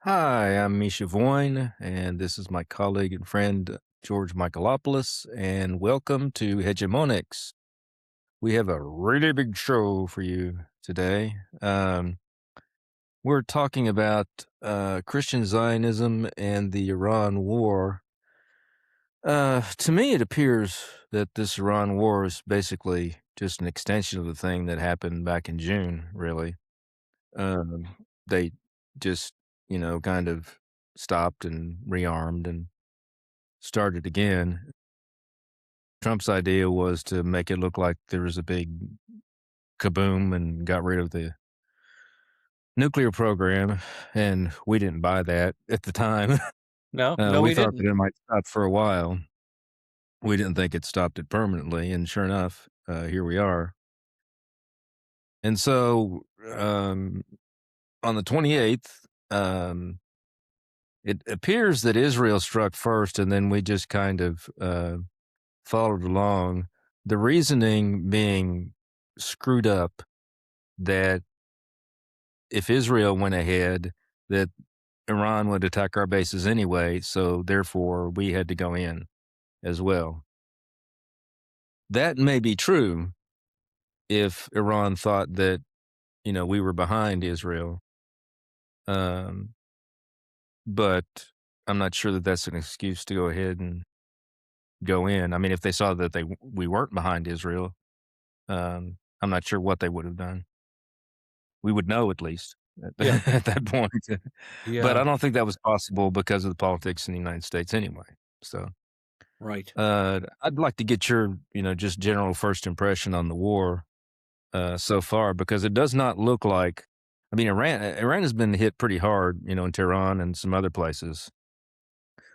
Hi, I'm Misha, and this is my colleague and friend George Michaelopoulos, and welcome to Hegemonix. We have a really big show for you today. We're talking about Christian Zionism and the Iran war. To me, it appears that this Iran war is basically just an extension of the thing that happened back in June, really. Um, they just, kind of stopped and rearmed and started again. Trump's idea was to make it look like there was a big kaboom and got rid of the nuclear program, and we didn't buy that at the time. No, no, We we thought that didn't. it might stop for a while. We didn't think it stopped it permanently, and sure enough, here we are. And so, on the 28th, it appears that Israel struck first, and then we just kind of followed along. The reasoning being screwed up that if Israel went ahead, that Iran would attack our bases anyway, so therefore we had to go in as well. That may be true if Iran thought that, we were behind Israel. Um, but I'm not sure that that's an excuse to go ahead and go in. I mean, if they saw that we weren't behind Israel, I'm not sure what they would have done. We would know at least at Yeah, at that point. But yeah, I don't think that was possible because of the politics in the United States anyway. So, right. I'd like to get your, just general first impression on the war, so far, because it does not look like. I mean, Iran has been hit pretty hard, in Tehran and some other places,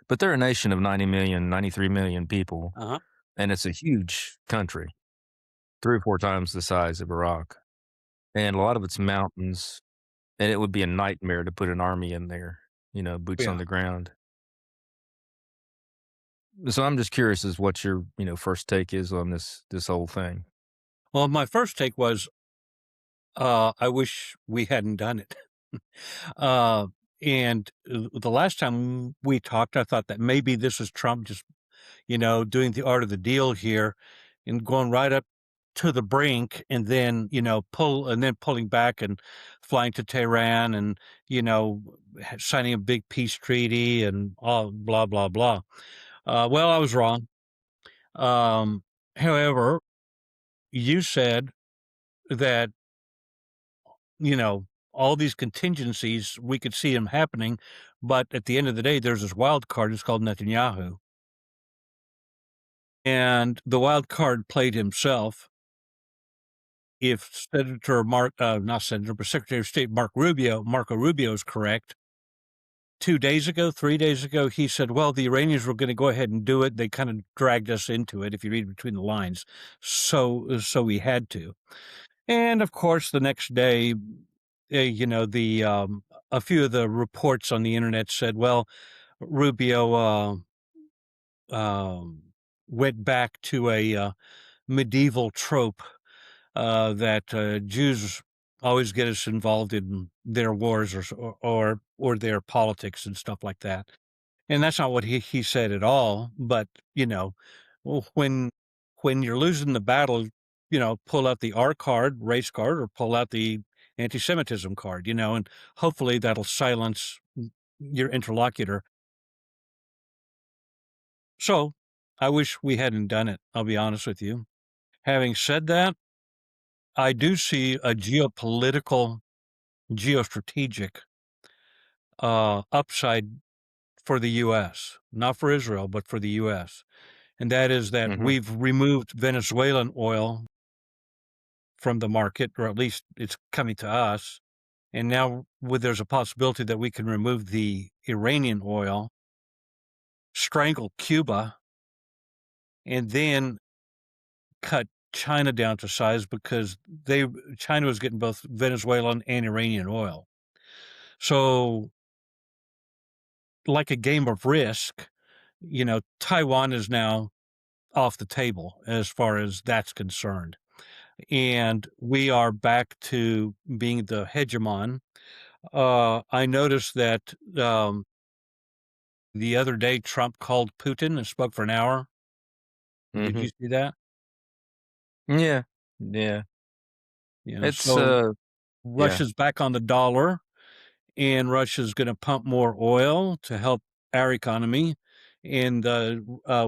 but they're a nation of 90 million, 93 million people, Uh-huh. and it's a huge country, 3 or 4 times the size of Iraq, and a lot of it's mountains. And it would be a nightmare to put an army in there, boots on Yeah. the ground. So I'm just curious as what your, first take is on this whole thing. Well, my first take was, I wish we hadn't done it. Uh, and the last time we talked, I thought that maybe this is Trump just, doing the art of the deal here and going right up to the brink and then, pulling back and flying to Tehran and, signing a big peace treaty and all blah, blah, blah. Well, I was wrong. Um, However, you said that, you know, all these contingencies, we could see them happening, but at the end of the day, there's this wild card. It's called Netanyahu. And the wild card played himself. If Senator not Senator, but Secretary of State Marco Rubio is correct, 2 days ago, 3 days ago, he said, well, the Iranians were going to go ahead and do it. They kind of dragged us into it, if you read between the lines. So we had to. And of course, the next day, the a few of the reports on the internet said, well, Rubio um, went back to a medieval trope that Jews always get us involved in their wars or their politics and stuff like that. And that's not what he said at all. But well, when you're losing the battle, pull out the R card, race card, or pull out the anti-Semitism card, and hopefully that'll silence your interlocutor. So I wish we hadn't done it. I'll be honest with you. Having said that, I do see a geopolitical, geostrategic upside for the U.S., not for Israel, but for the U.S. And that is that Mhm. we've removed Venezuelan oil from the market, or at least it's coming to us. And now there's a possibility that we can remove the Iranian oil, strangle Cuba, and then cut China down to size because China was getting both Venezuelan and Iranian oil. So, like a game of Risk, Taiwan is now off the table as far as that's concerned. And we are back to being the hegemon. I noticed that, the other day Trump called Putin and spoke for an hour. Did you Mhm. see that? Yeah. Yeah. It's, So yeah. Russia's back on the dollar, and Russia's gonna pump more oil to help our economy, and,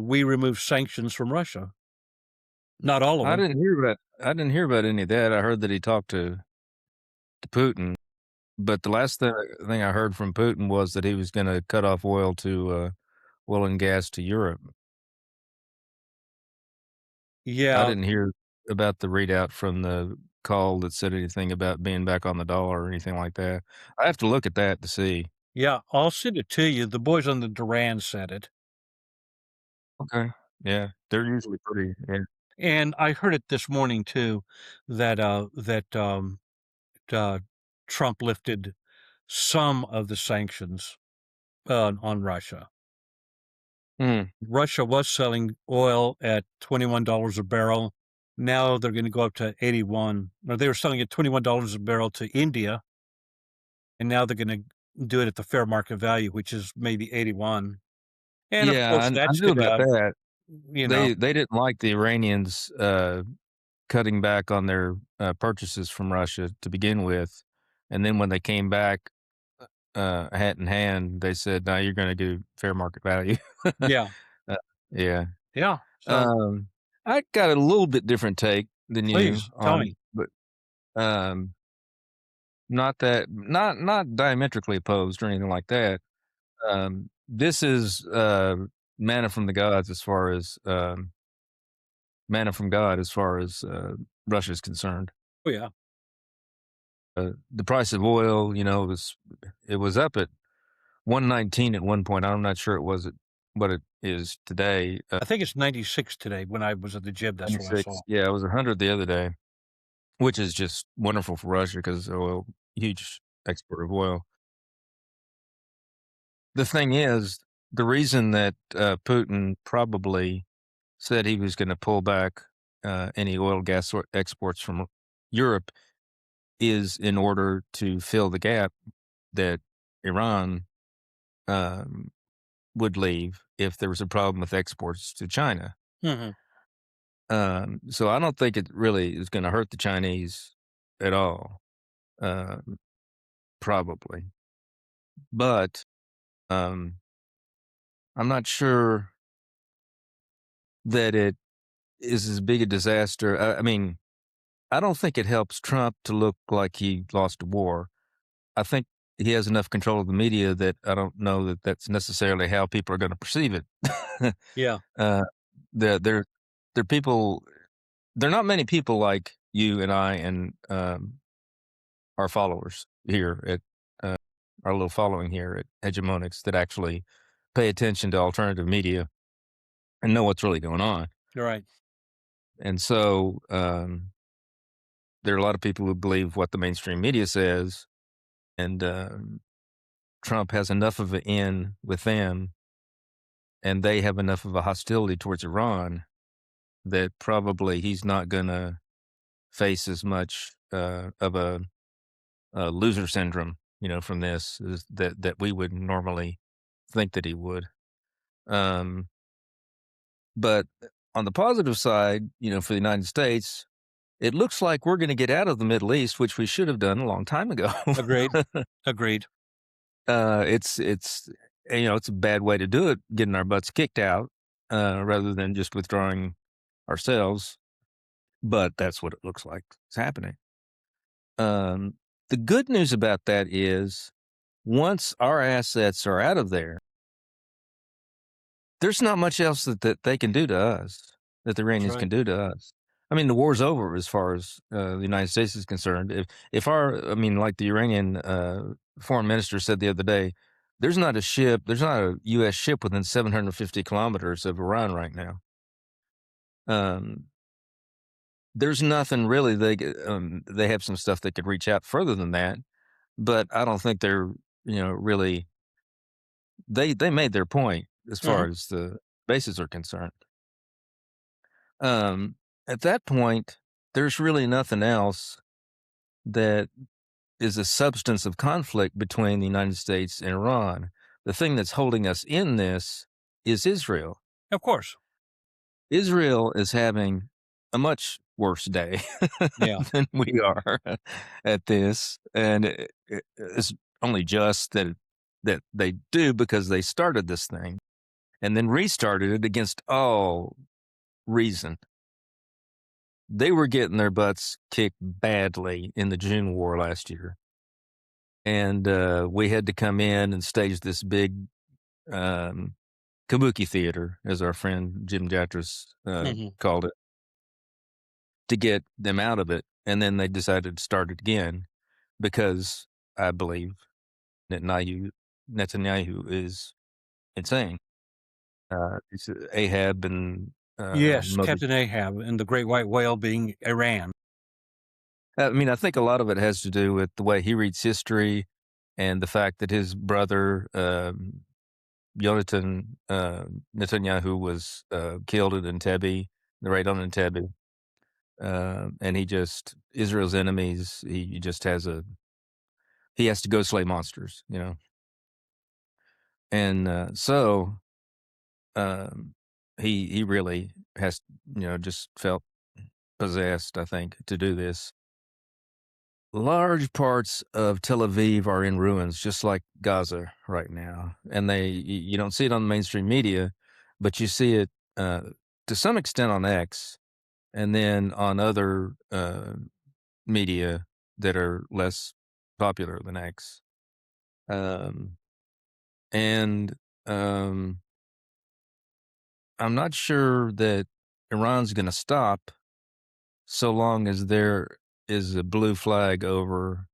we remove sanctions from Russia. Not all of them. I didn't hear about any of that. I heard that he talked to Putin, but the last thing I heard from Putin was that he was gonna cut off oil and gas to Europe. I Yeah, didn't hear about the readout from the call that said anything about being back on the dollar or anything like that. I have to look at that to see. yeah, I'll send it to you. The boys on the Duran said it, Okay. Yeah, they're usually pretty yeah. and I heard it this morning too, that uh, Trump lifted some of the sanctions, on Russia. Mm. Russia was selling oil at $21 a barrel. Now they're gonna go up to 81, or they were selling at $21 a barrel to India, and now they're gonna do it at the fair market value, which is maybe 81. And of Yeah, course, I that's knew about gonna, that. you know They didn't like the Iranians, cutting back on their, purchases from Russia to begin with, and then when they came back, hat in hand, they said, "No, you're gonna do fair market value." Yeah, Uh, yeah. yeah, so Um, I got a little bit different take than you please tell on me. it, but, um, not diametrically opposed or anything like that. This is, manna from the gods as far as, manna from God as far as, Russia's concerned. Oh, yeah, The price of oil, it was up at 119 at one point. I'm not sure it was at what it is today. I think it's 96 today. When I was at the gym, that's what I 96. saw. Yeah, it was 100 the other day, which is just wonderful for Russia because oil, huge export of oil. The thing is, the reason that Putin probably said he was going to pull back any oil gas exports from Europe is in order to fill the gap that Iran um, would leave if there was a problem with exports to China. Mhm. So I don't think it really is going to hurt the Chinese at all, um, probably. But um, I'm not sure that it is as big a disaster. I mean, I don't think it helps Trump to look like he lost a war. I think he has enough control of the media that I don't know that that's necessarily how people are going to perceive it. Yeah, uh, there, there, there are people. There are not many people like you and I and our followers here at uh, our little following here at Hegemonix that actually pay attention to alternative media and know what's really going on. you're right. And so there are a lot of people who believe what the mainstream media says, and Trump has enough of an in with them, and they have enough of a hostility towards Iran that probably he's not going to face as much of a loser syndrome, from this that we would normally think that he would. Um, but on the positive side, for the United States, it looks like we're going to get out of the Middle East, which we should have done a long time ago. Agreed. Agreed. It's a bad way to do it, getting our butts kicked out rather than just withdrawing ourselves. But that's what it looks like is happening. Um, the good news about that is once our assets are out of there, there's not much else that they can do to us, that the That's Iranians right. can do to us. I mean, the war's over as far as the United States is concerned. I mean, like the Iranian foreign minister said the other day, there's not a U.S. ship within 750 kilometers of Iran right now. Um, there's nothing really they have some stuff that could reach out further than that, but I don't think they're really they made their point as far Mhm. as the bases are concerned. At that point, there's really nothing else that is a substance of conflict between the United States and Iran. The thing that's holding us in this is Israel. Of course. Israel is having a much worse day Yeah. than we are at this, and it's only just that they do because they started this thing and then restarted it against all reason. They were getting their butts kicked badly in the June war last year, and we had to come in and stage this big um, kabuki theater, as our friend Jim Jatras Mhm. called it, to get them out of it. And then they decided to start it again because I believe Netanyahu is insane. It's Ahab and Yes, Mother. Captain Ahab and the great white whale being Iran. I mean, I think a lot of it has to do with the way he reads history and the fact that his brother Yonatan Netanyahu was killed at Entebbe, the raid on Entebbe, and he just Israel's enemies. He just he has to go slay monsters, and um, he really has just felt possessed, I think, to do this. Large parts of Tel Aviv are in ruins, just like Gaza right now, and you don't see it on the mainstream media, but you see it to some extent on X, and then on other media that are less popular than X. Um, and I'm not sure that Iran's going to stop so long as there is a blue flag over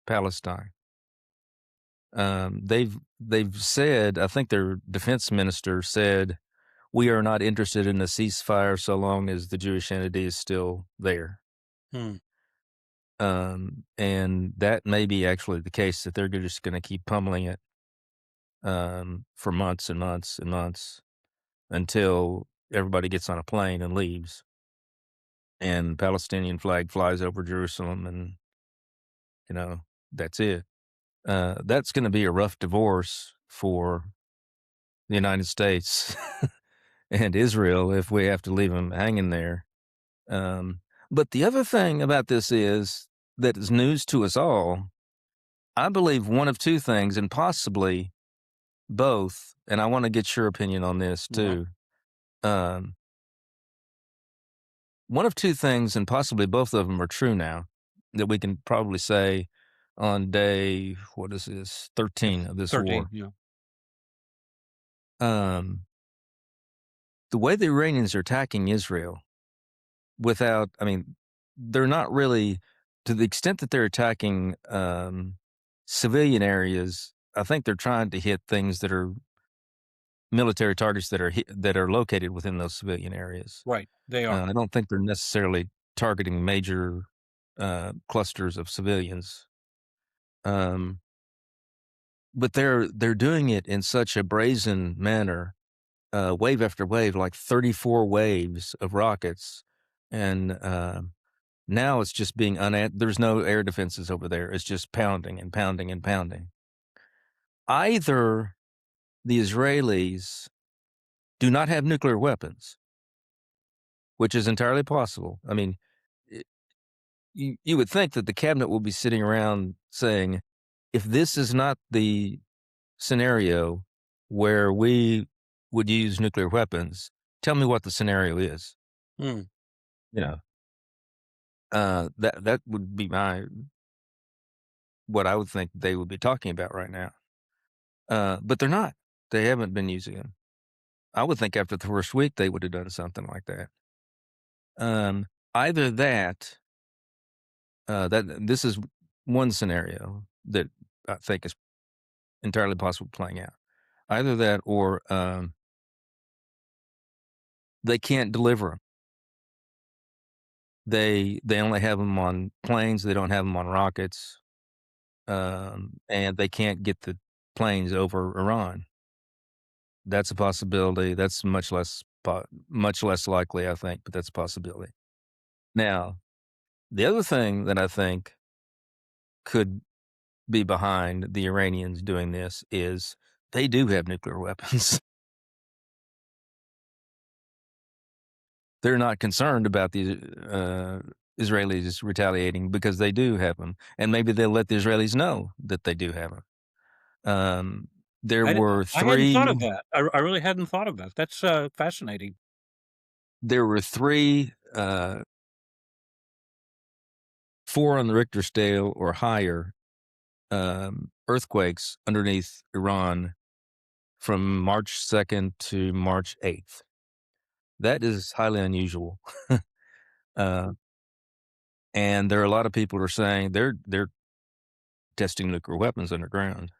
Palestine. They've said, I think their defense minister said, we are not interested in a ceasefire so long as the Jewish entity is still there. Hmm. And that may be actually the case, that they're just going to keep pummeling it for months and months and months until everybody gets on a plane and leaves, and Palestinian flag flies over Jerusalem, and you know that's it. That's going to be a rough divorce for the United States and Israel if we have to leave them hanging there. Um, but the other thing about this is that is news to us all. I believe one of two things, and possibly both, and I want to get your opinion on this Uh-huh. too. Um, One of two things, and possibly both of them are true now, that we can probably say on day, what is this, Yeah. 13 of this 13, war. yeah. Um, the way the Iranians are attacking Israel I mean, they're not really, to the extent that they're attacking civilian areas, I think they're trying to hit things that are military targets that are located within those civilian areas. Right, they are. I don't think they're necessarily targeting major clusters of civilians, um, but they're doing it in such a brazen manner, wave after wave, like 34 waves of rockets, and now it's just being there's no air defenses over there. It's just pounding and pounding and pounding. Either the Israelis do not have nuclear weapons, which is entirely possible. I mean, you would think that the cabinet will be sitting around saying, if this is not the scenario where we would use nuclear weapons, tell me what the scenario is. Hmm. You know, that would be what I would think they would be talking about right now. But they're not. They haven't been using them. I would think after the first week they would have done something like that. Either that this is one scenario that I think is entirely possible playing out. Either that, or they can't deliver them. They only have them on planes. They don't have them on rockets, and they can't get the planes over Iran. That's a possibility. That's much less likely, I think, but that's a possibility. Now, the other thing that I think could be behind the Iranians doing this is they do have nuclear weapons. They're not concerned about the Israelis retaliating because they do have them, and maybe they'll let the Israelis know that they do have them. There I were I hadn't thought of three. that. I really hadn't thought of that. That's, fascinating. There were three, 4 on the Richter scale or higher, earthquakes underneath Iran from March 2nd to March 8th. That is highly unusual. uh, and there are a lot of people who are saying they're testing nuclear weapons underground.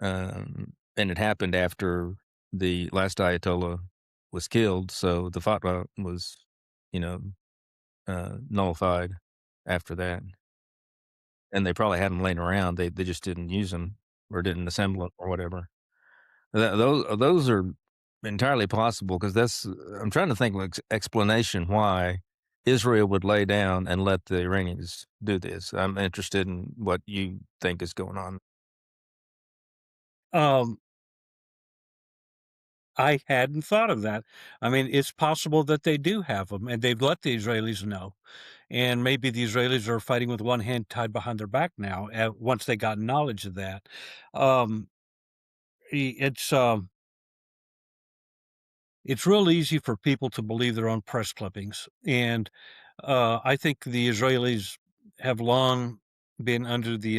And it happened after the last Ayatollah was killed, so the fatwa was, you know, nullified after that. And they probably had them laying around. They just didn't use them or didn't assemble them or whatever. Those are entirely possible because that's I'm trying to think of explanation why Israel would lay down and let the Iranians do this. I'm interested in what you think is going on. Um, I hadn't thought of that. I mean, it's possible that they do have them, and they've let the Israelis know, and maybe the Israelis are fighting with one hand tied behind their back now, once they got knowledge of that. Um, it's, it's real easy for people to believe their own press clippings, and, I think the Israelis have long been under the,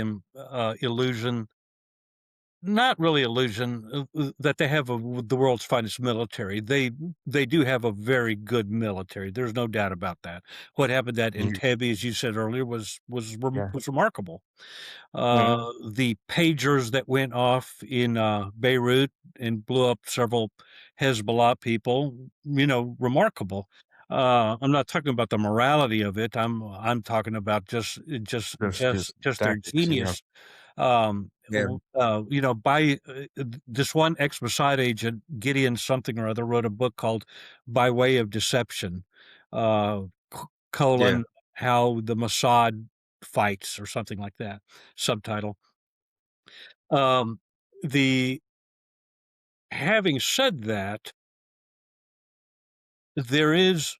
illusion, not really illusion, that they have the world's finest military. They do have a very good military. There's no doubt about that. What happened at Mhm. Entebbe, as you said earlier, Yeah. was remarkable. Mhm. The pagers that went off in Beirut and blew up several Hezbollah people, remarkable. I'm not talking about the morality of it. I'm talking about Just just their tactics, yeah. genius. Yeah. By this one ex-Mossad agent, Gideon something or other, wrote a book called "By Way of Deception," uh, Yeah. colon how the Mossad fights or something like that. Subtitle. Um, the Having said that, there is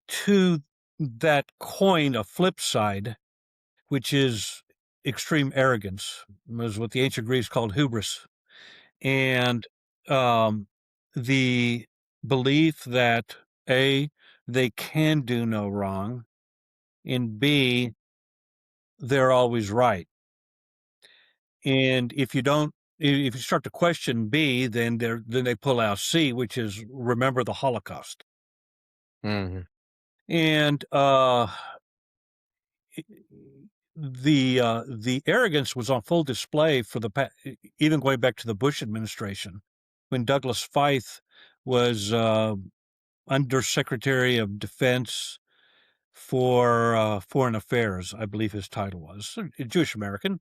to that coin a flip side, which is extreme arrogance, is what the ancient Greeks called hubris. And um, the belief that A, they can do no wrong, and B, they're always right. And if you start to question B, then they pull out C, which is remember the Holocaust. Mhm. And the arrogance was on full display for even going back to the Bush administration when Douglas Feith was Undersecretary of Defense for Foreign Affairs, I believe his title was, a Jewish American,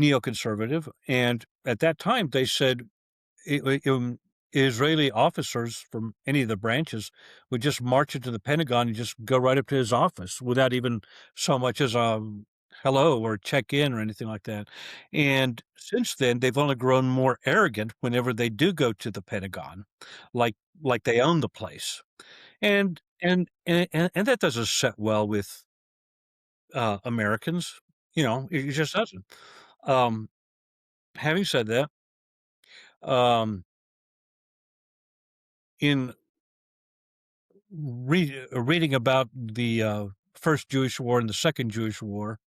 neoconservative, and at that time they said Israeli officers from any of the branches would just march into the Pentagon and just go right up to his office without even so much as a hello or check in or anything like that. And since then, they've only grown more arrogant whenever they do go to the Pentagon, like they own the place. And that doesn't set well with Americans. It just doesn't. Um, Having said that, um, in reading about the first Jewish war and the second Jewish war,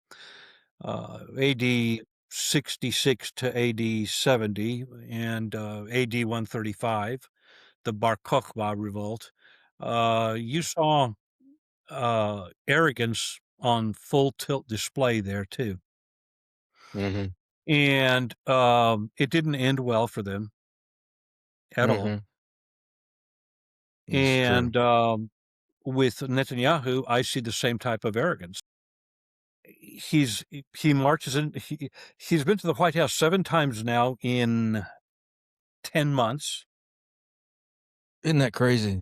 AD 66 to AD 70 and AD 135, the Bar Kokhba revolt, you saw arrogance on full tilt display there too. Mhm. And it didn't end well for them at all. Mhm. It's true. And with Netanyahu, I see the same type of arrogance. He marches in. He's been to the White House 7 times now in 10 months. Isn't that crazy?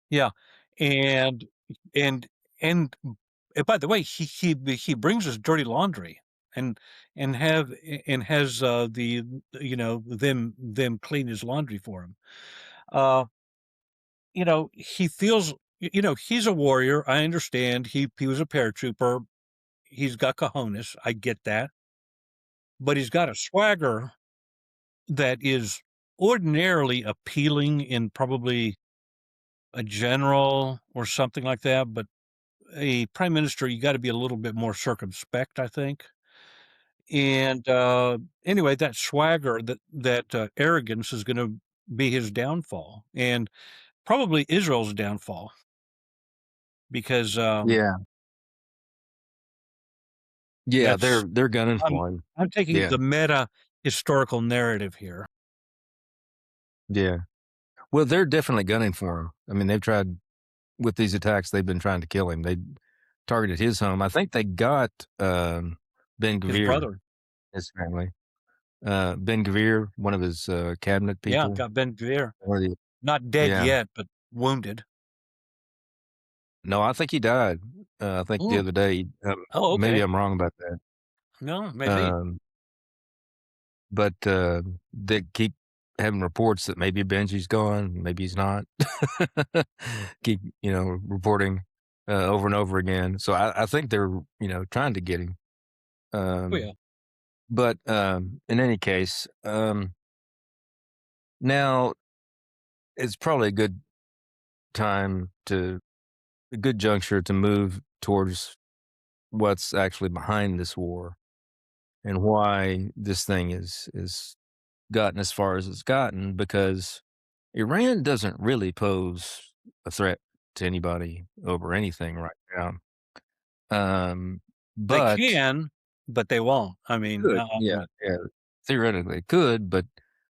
Yeah, and and and by the way, he brings us dirty laundry. and has them clean his laundry for him. Uh, he feels he's a warrior. I understand. He was a paratrooper. He's got cojones. I get that, but he's got a swagger that is ordinarily appealing in probably a general or something like that, but a prime minister, you gotta be a little bit more circumspect, I think. And, anyway, that swagger, that arrogance is gonna be his downfall, and probably Israel's downfall because, Yeah. Yeah, that's they're gunning I'm for him. I'm taking Yeah, the meta historical narrative here. yeah. Well, they're definitely gunning for him. I mean, they've tried with these attacks, they've been trying to kill him. They targeted his home. I think they got, Ben His Gvir, brother. his family. Ben Gvir, one of his, cabinet Yeah, people. got Ben Gvir. Or the Not dead Yeah. yet, but wounded. No, I think he died. I think the Ooh. other day, Oh, maybe okay. I'm wrong about that. No, maybe. Um, but, they keep having reports that maybe Benji's gone, maybe he's not. Keep, reporting, over and over again. So I think they're, trying to get him. Oh, yeah. But, in any case, now it's probably time to a good juncture to move towards what's actually behind this war and why this thing is gotten as far as it's gotten, because Iran doesn't really pose a threat to anybody over anything right now. Um, They but can, but they won't. I mean, could, yeah, yeah, theoretically it could, but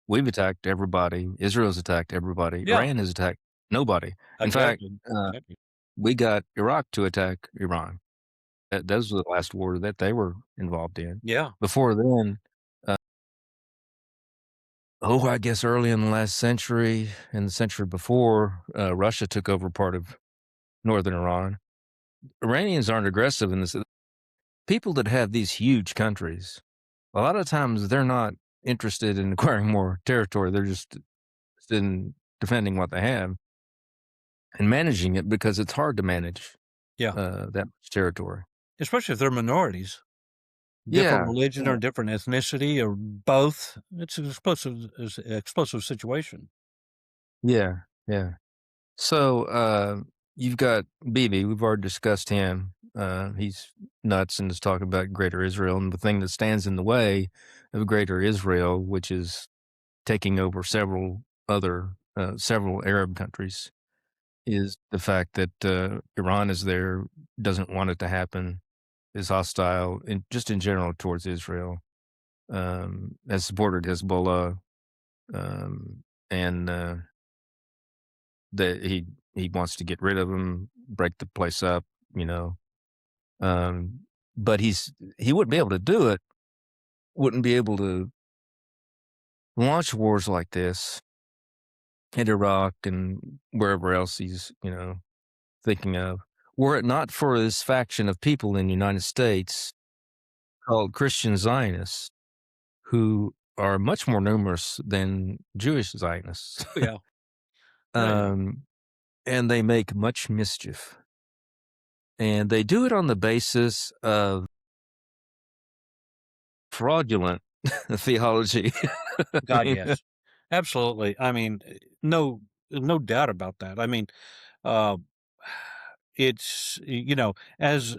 we've attacked everybody. Israel's attacked everybody. yeah, Iran has attacked nobody. In fact, exactly, uh, exactly. we got Iraq to attack Iran. Those were the last war that they were involved in. Yeah, Before then, uh, I guess early in the last century and the century before, Russia took over part of northern Iran. Iranians aren't aggressive in this. People that have these huge countries, a lot of times they're not interested in acquiring more territory. They're just interested in defending what they have and managing it, because it's hard to manage yeah, that much territory. especially if they're minorities, different Yeah, religion yeah, or different ethnicity or both. It's an explosive situation. yeah, yeah. So, you've got Bibi. We've already discussed him. He's nuts and is talking about Greater Israel, and the thing that stands in the way of Greater Israel, which is taking over several Arab countries, is the fact that Iran is there, doesn't want it to happen, is hostile, and just in general towards Israel. Has supported Hezbollah, and that he wants to get rid of them, break the place up, you know. Um, but he wouldn't be able to do it. Wouldn't be able to launch wars like this in Iraq and wherever else he's thinking of, were it not for this faction of people in the United States called Christian Zionists, who are much more numerous than Jewish Zionists. Oh, yeah, yeah, yeah. um, and they make much mischief. And they do it on the basis of fraudulent theology. I God, mean, yes, absolutely. I mean, no doubt about that. I mean, uh, it's as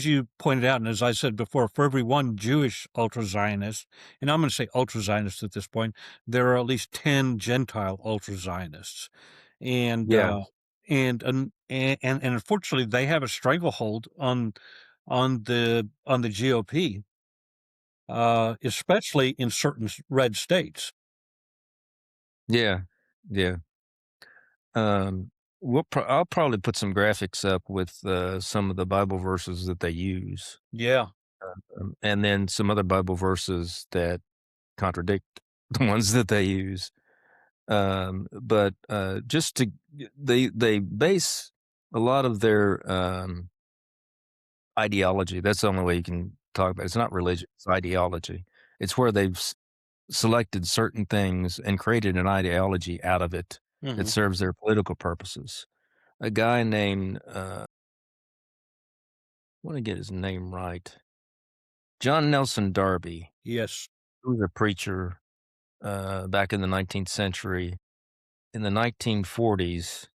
you pointed out, and as I said before, for every one Jewish ultra Zionist, and I'm going to say ultra Zionist at this point, there are at least 10 Gentile ultra Zionists, and yeah, and unfortunately, they have a stranglehold on the GOP, especially in certain red states. yeah, yeah. Um, I'll probably put some graphics up with some of the Bible verses that they use, Yeah, and then some other Bible verses that contradict the ones that they use. But just to they base a lot of their ideology. That's the only way you can talk about. It's not religion, it's ideology. It's where they've selected certain things and created an ideology out of it that Mhm. serves their political purposes. A guy named, I wanna get his name right, John Nelson Darby, Yes. who was a preacher, back in the 19th century. In the 1940s,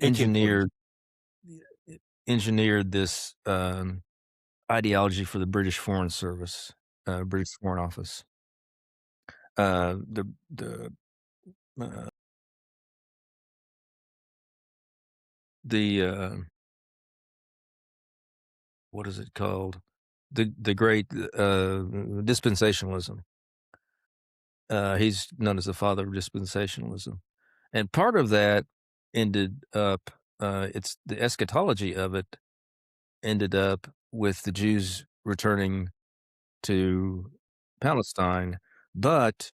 1840s. engineered this, ideology for the British Foreign Service, British Foreign Office. The uh, the what is it called? The great dispensationalism. He's known as the father of dispensationalism, and part of that ended up. It's the eschatology of it ended up with the Jews returning to Palestine, but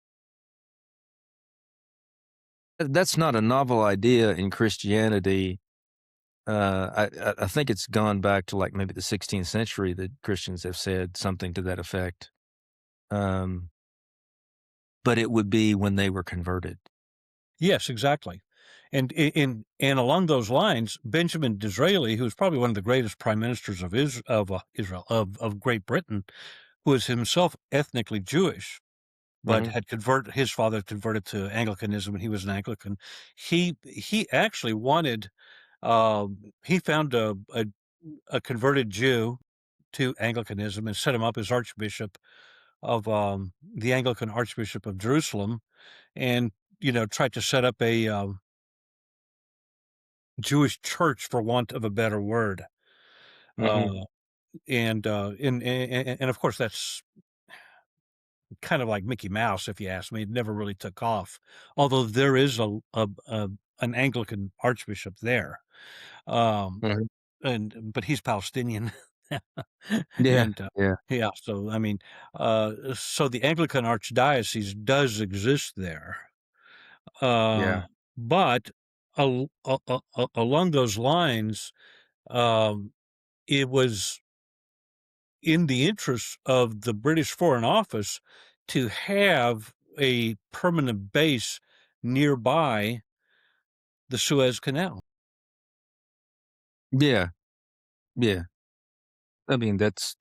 that's not a novel idea in Christianity. I think it's gone back to, like, maybe the 16th century that Christians have said something to that effect, um, but it would be when they were converted. Yes, exactly. And along those lines, Benjamin Disraeli, who's probably one of the greatest prime ministers of Israel, of Great Britain, was himself ethnically Jewish, but Mhm, had his father converted to Anglicanism, and he was an Anglican. He actually wanted, he found a converted Jew to Anglicanism and set him up as Archbishop of, the Anglican Archbishop of Jerusalem, and, tried to set up a, Jewish church, for want of a better word. mhm, Uh, and of course, that's kind of like Mickey Mouse, if you ask me. It never really took off, although there is a an Anglican archbishop there. Um, mhm. but he's Palestinian. Yeah, And, yeah, yeah, so, I mean, so the Anglican archdiocese does exist there. yeah, But along those lines, um, it was in the interest of the British Foreign Office to have a permanent base nearby the Suez Canal. yeah, yeah. I mean, that's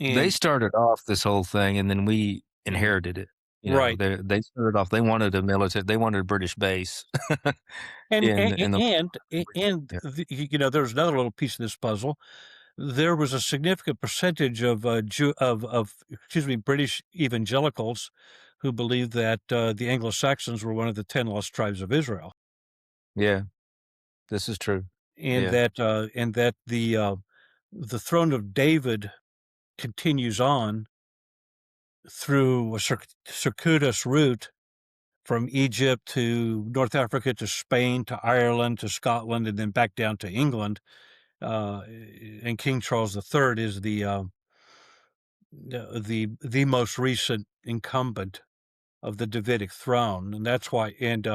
they And started off this whole thing, and then we Mhm. inherited it. Right. They started off, they wanted a military, they wanted a British base And in the yeah. there's another little piece of this puzzle. There was a significant percentage of excuse me, British evangelicals who believed that the Anglo-Saxons were one of the 10 lost tribes of Israel, Yeah, this is true. and Yeah. that the throne of David continues on through a circuitous route from Egypt to North Africa to Spain to Ireland to Scotland and then back down to England. And King Charles III is the most recent incumbent of the Davidic throne, and that's why. And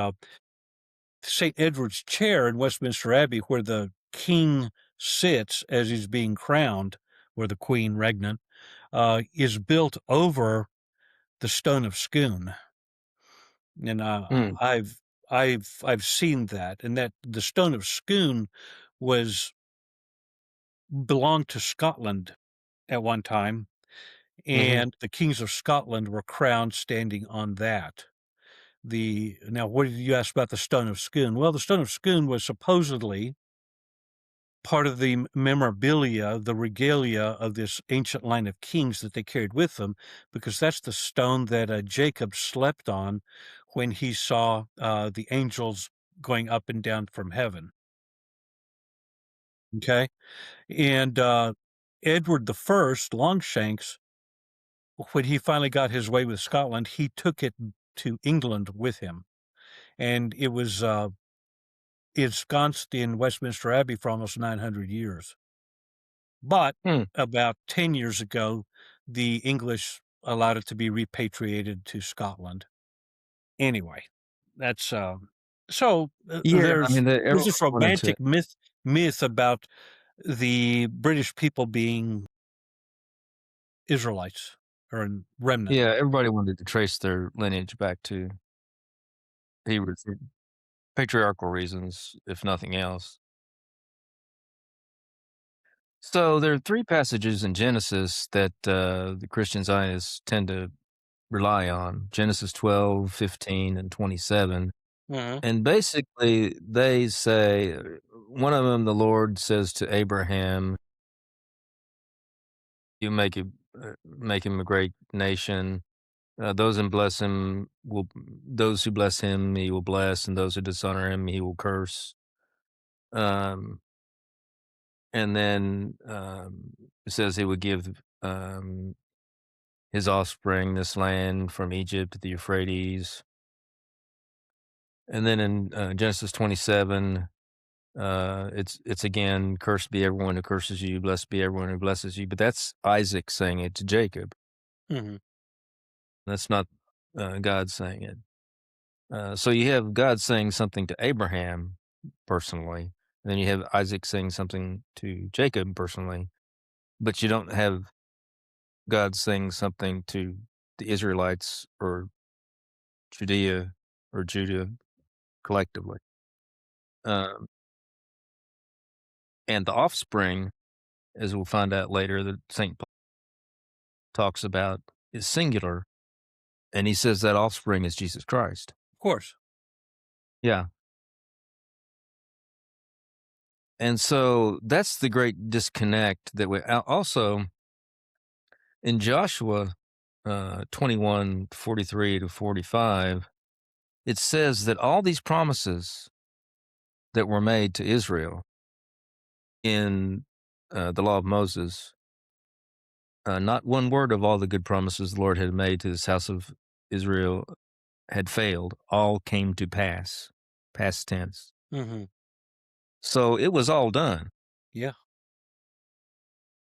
St. Edward's chair in Westminster Abbey, where the king sits as he's being crowned, where the queen regnant is built over the stone of Scone, and Mm, I've seen that, and that the stone of Scone was belonged to Scotland at one time, mhm, and the kings of Scotland were crowned standing on that. What did you ask about the stone of Scone? Well, the stone of Scone was supposedly part of the memorabilia, the regalia of this ancient line of kings that they carried with them, because that's the stone that Jacob slept on when he saw the angels going up and down from heaven. Okay. And Edward the First, Longshanks, when he finally got his way with Scotland, he took it to England with him. And it was ensconced in Westminster Abbey for almost 900 years. But mm. about 10 years ago, the English allowed it to be repatriated to Scotland. Anyway, that's, Yeah, I there's mean, there's everyone this wanted to romantic myth about, the British people being Israelites or a remnant. Yeah, everybody wanted to trace their lineage back to Hebrews for patriarchal reasons, if nothing else. So there are 3 passages in Genesis that, the Christian Zionists tend to rely on: Genesis 12, 15, and 27. Mhm, And basically, they say, one of them, the Lord says to Abraham, "You make him a great nation. Those who bless him, he will bless, and those who dishonor him, he will curse." Um, and then it says he would give his offspring this land from Egypt to the Euphrates. And then in Genesis 27, it's again, "Cursed be everyone who curses you, blessed be everyone who blesses you." But that's Isaac saying it to Jacob. mhm, That's not God saying it. So you have God saying something to Abraham personally, and then you have Isaac saying something to Jacob personally, but you don't have God saying something to the Israelites or Judea or Judah collectively. Um, and the offspring, as we'll find out later, that Saint Paul talks about, is singular, and he says that offspring is Jesus Christ. of course. Yeah. And so that's the great disconnect that we also in Joshua 21:43 to 45, it says that all these promises that were made to Israel in the law of Moses, not one word of all the good promises the Lord had made to this house of Israel had failed. All came to pass, past tense. Mhm, So it was all done. yeah,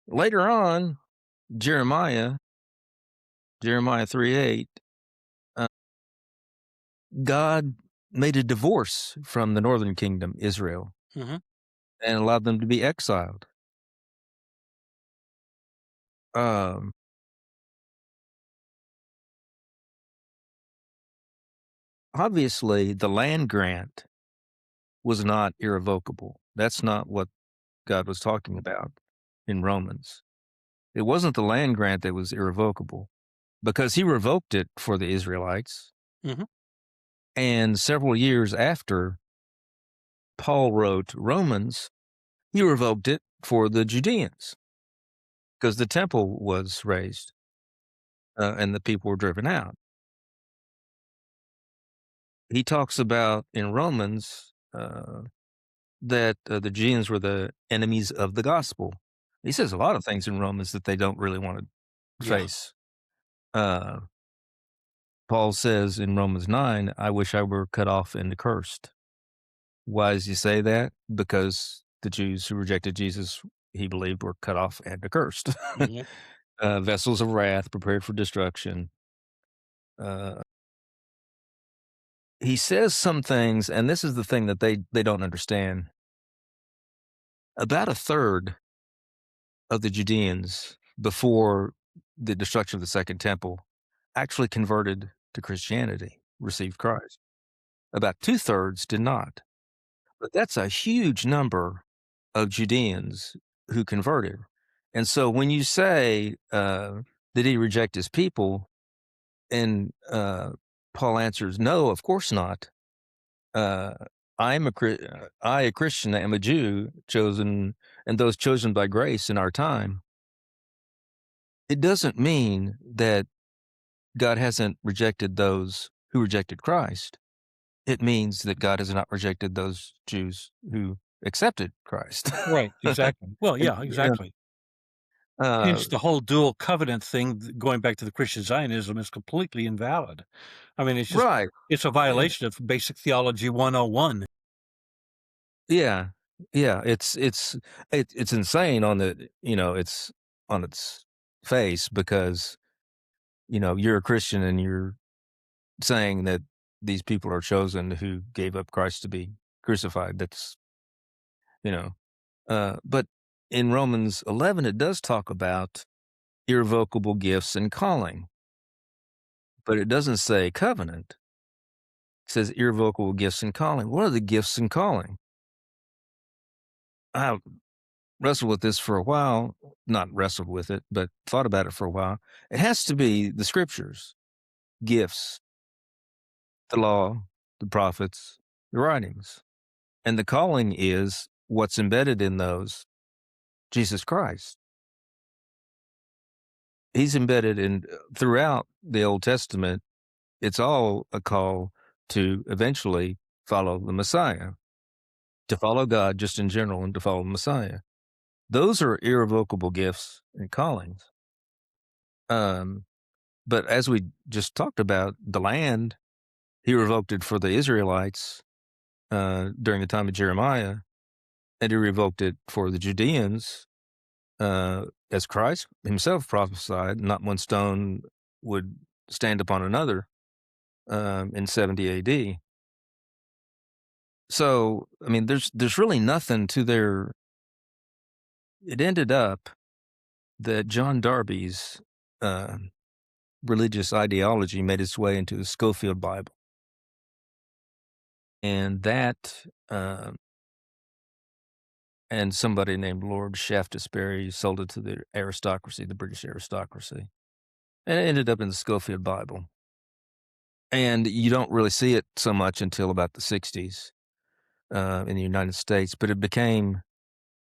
Later on, Jeremiah, Jeremiah 3:8, God made a divorce from the northern kingdom, Israel, mhm, and allowed them to be exiled. Um, Obviously, the land grant was not irrevocable. That's not what God was talking about in Romans. It wasn't the land grant that was irrevocable because he revoked it for the Israelites. mhm, And several years after Paul wrote Romans, he revoked it for the Judeans because the temple was razed and the people were driven out. He talks about in Romans that the Judeans were the enemies of the gospel. He says a lot of things in Romans that they don't really want to yeah, face. Uh, Paul says in Romans 9, "I wish I were cut off and accursed." Why does he say that? Because the Jews who rejected Jesus, he believed, were cut off and accursed. mhm, Vessels of wrath prepared for destruction. Uh, he says some things, and this is the thing that they don't understand. About a third of the Judeans before the destruction of the second temple actually converted to Christianity, received Christ. About two-thirds did not. But that's a huge number of Judeans who converted. And so when you say, did he reject his people? And Paul answers, no, of course not. Uh, I, a Christian, am a Jew, chosen, and those chosen by grace in our time. It doesn't mean that God hasn't rejected those who rejected Christ. It means that God has not rejected those Jews who accepted Christ. right, exactly. Well, And, yeah, exactly. uh, Hence, the whole dual covenant thing, going back to the Christian Zionism, is completely invalid. I mean, right. it's a Eh, violation of basic theology 101. yeah. Yeah, it's insane on it's on its face because, you're a Christian and you're saying that these people are chosen who gave up Christ to be crucified. That's, you know, but in Romans 11, it does talk about irrevocable gifts and calling, but it doesn't say covenant. It says irrevocable gifts and calling. What are the gifts and calling? I wrestled with this for a while, not wrestled with it, but thought about it for a while. It has to be the scriptures, gifts, the law, the prophets, the writings. And the calling is what's embedded in those, Jesus Christ. He's embedded in throughout the Old Testament. It's all a call to eventually follow the Messiah, to follow God just in general and to follow the Messiah. Those are irrevocable gifts and callings. But as we just talked about, the land, he revoked it for the Israelites during the time of Jeremiah, and he revoked it for the Judeans as Christ himself prophesied, not one stone would stand upon another in 70 AD. So, I mean, there's really nothing to their. It ended up that John Darby's religious ideology made its way into the Schofield Bible, and that and somebody named Lord Shaftesbury sold it to the aristocracy, the British aristocracy, and it ended up in the Schofield Bible. And you don't really see it so much until about the 60s in the United States, but it became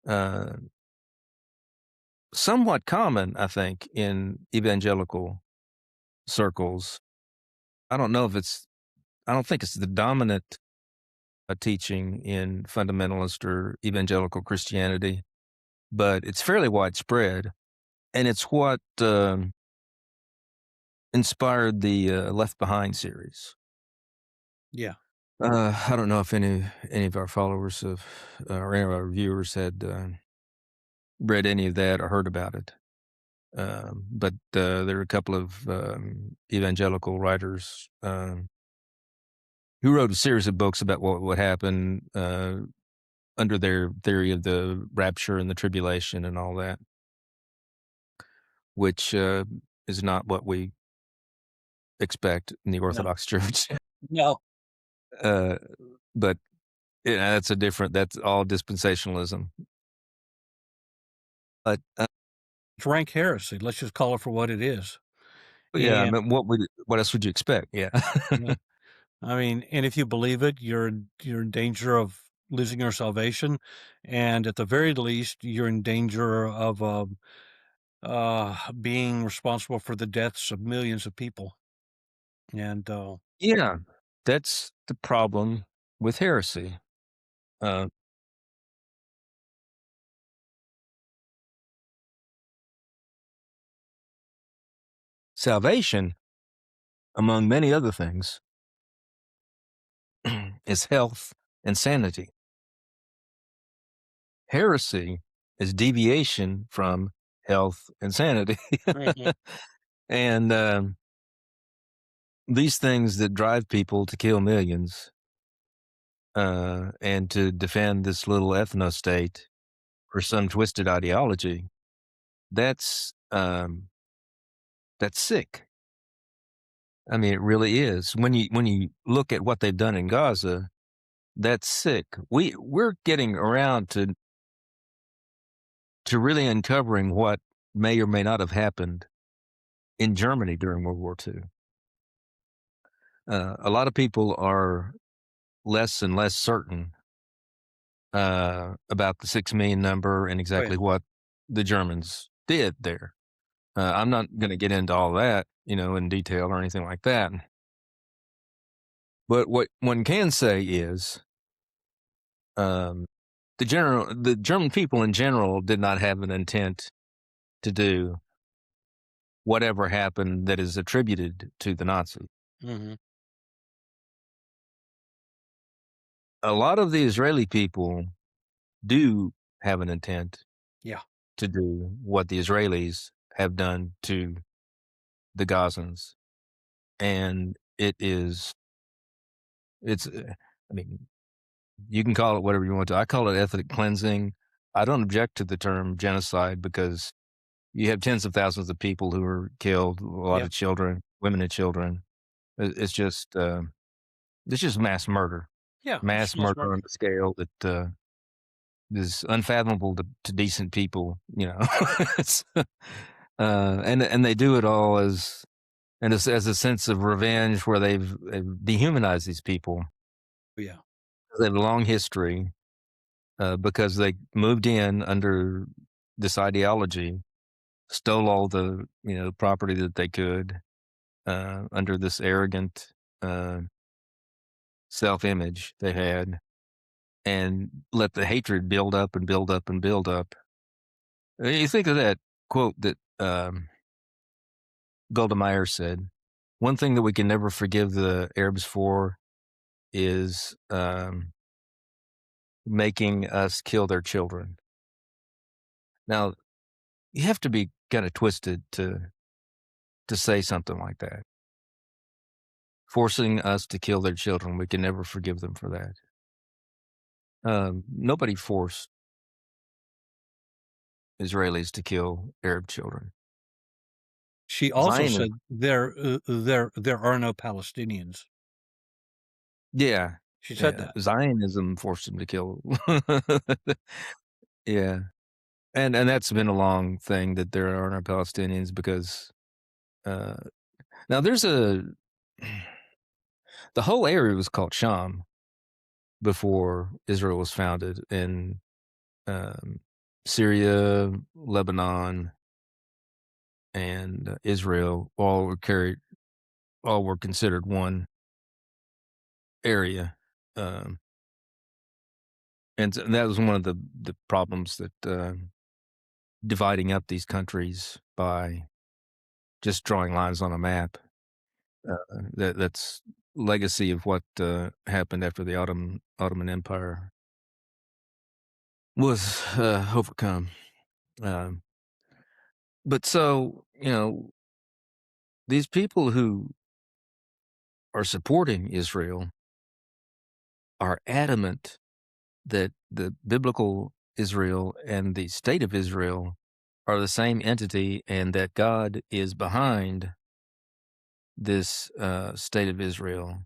uh, somewhat common, I think, in evangelical circles. I don't know if I don't think it's the dominant teaching in fundamentalist or evangelical Christianity, but it's fairly widespread. And it's what inspired the Left Behind series. Yeah. I don't know if any of our followers or any of our viewers had read any of that or heard about it. But there are a couple of evangelical writers who wrote a series of books about what would happen under their theory of the rapture and the tribulation and all that, which is not what we expect in the No. Orthodox Church. No. uh, but that's all dispensationalism. But It's rank heresy. Let's just call it for what it is. yeah, I And mean, what else would you expect? Yeah. yeah, I mean, and if you believe it, you're in danger of losing your salvation, and at the very least, you're in danger of being responsible for the deaths of millions of people. And Yeah, that's the problem with heresy. Uh, Salvation, among many other things, is health and sanity. Heresy is deviation from health and sanity. Mhm. And these things that drive people to kill millions and to defend this little ethno state for some twisted ideology, that's sick. I mean, it really is. When you look at what they've done in Gaza, that's sick. We're getting around to really uncovering what may or may not have happened in Germany during World War II. A lot of people are less and less certain about the 6 million number and Oh, yeah. exactly what the Germans did there. I'm not going to get into all that, in detail or anything like that. But what one can say is, um, the German people in general did not have an intent to do whatever happened that is attributed to the Nazis. Mhm. A lot of the Israeli people do have an intent Yeah. to do what the Israelis have done to the Gazans, and it's. I mean, you can call it whatever you want to. I call it ethnic cleansing. I don't object to the term genocide because you have tens of thousands of people who were killed, a lot Yeah. of children, women and children. It's just Yeah, it's mass mass murder murder. on a scale that is unfathomable to decent people. You know, it's, and they do it all as a sense of revenge, where they've dehumanized these people. Yeah. They have a long history because they moved in under this ideology, stole all the property that they could under this arrogant uh, self-image they had, and let the hatred build up and build up and build up. You think of that quote that Golda Meir said: "One thing that we can never forgive the Arabs for is making us kill their children." Now, you have to be kind of twisted to say something like that. Forcing us to kill their children, we can never forgive them for that. Nobody forced Israelis to kill Arab children. She also Zionism, said there are no Palestinians. yeah, She said yeah. that. Zionism forced them to kill. Yeah, and that's been a long thing that there are no Palestinians because uh, now there's a the whole area was called Sham before Israel was founded in um, Syria, Lebanon, and Israel. All were considered one area. Um, and that was one of the problems that dividing up these countries by just drawing lines on a map. That's legacy of what happened after the Ottoman Empire was overcome. Um, but so these people who are supporting Israel are adamant that the biblical Israel and the state of Israel are the same entity, and that God is behind this state of Israel.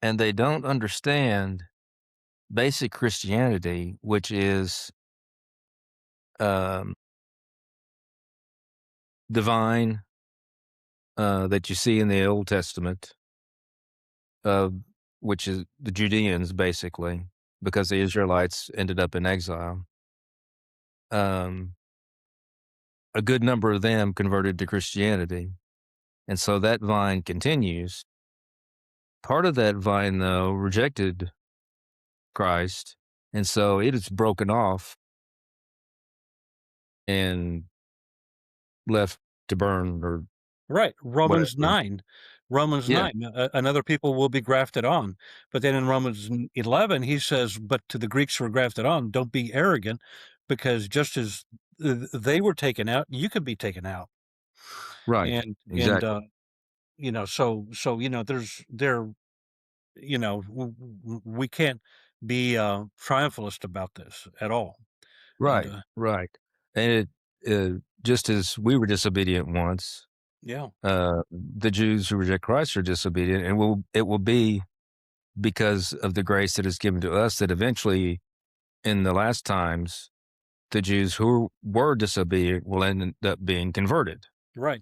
And they don't understand basic Christianity, which is um, divine, that you see in the Old Testament, uh, which is the Judeans, basically, because the Israelites ended up in exile. Um, a good number of them converted to Christianity. And so that vine continues. Part of that vine, though, rejected Christ. And so it is broken off and left to burn or Right, Romans whatever. 9. Romans Yeah, 9, another people will be grafted on. But then in Romans 11, he says, "But to the Greeks who are grafted on, don't be arrogant, because just as they were taken out, you could be taken out." right. And Exactly. there's we can't be triumphalist about this at all. And Right, right. And just as we were disobedient once, yeah, the Jews who reject Christ are disobedient, and it will be because of the grace that is given to us that eventually, in the last times, the Jews who were disobedient will end up being converted right.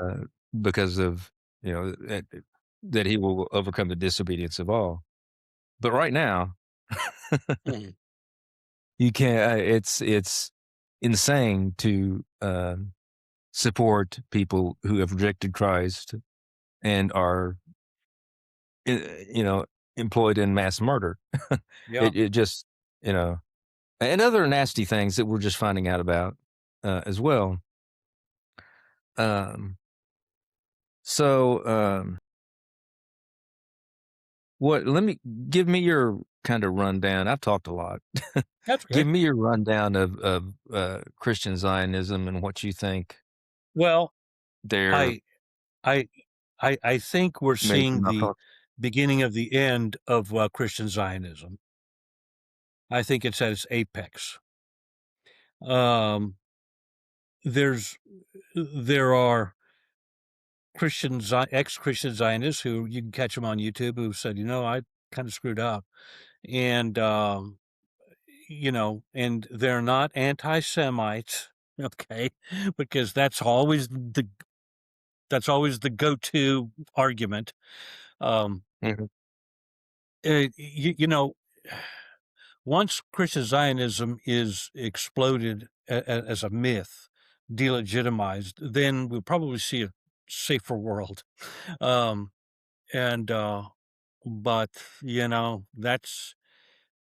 uh, because of that he will overcome the disobedience of all. But right now, Mhm. you can't. It's insane to support people who have rejected Christ and are you know employed in mass murder. Yeah, It just you know and other nasty things that we're just finding out about as well. Um, so what? Let me give me your kind of rundown. I've talked a lot. that's Give okay. me your rundown of Christian Zionism and what you think Well, they're I I I think we're major seeing the malfunctions. beginning of the end of Christian Zionism. I think it's at its apex. Um, there are ex-Christian Zionists who you can catch them on YouTube who said, I kind of screwed up, and and they're not anti-Semites, okay, because that's always the go-to argument. Um, Mhm. uh, you, you know, once Christian Zionism is exploded as a myth, delegitimized, then we'll probably see a safer world. Um, and but that's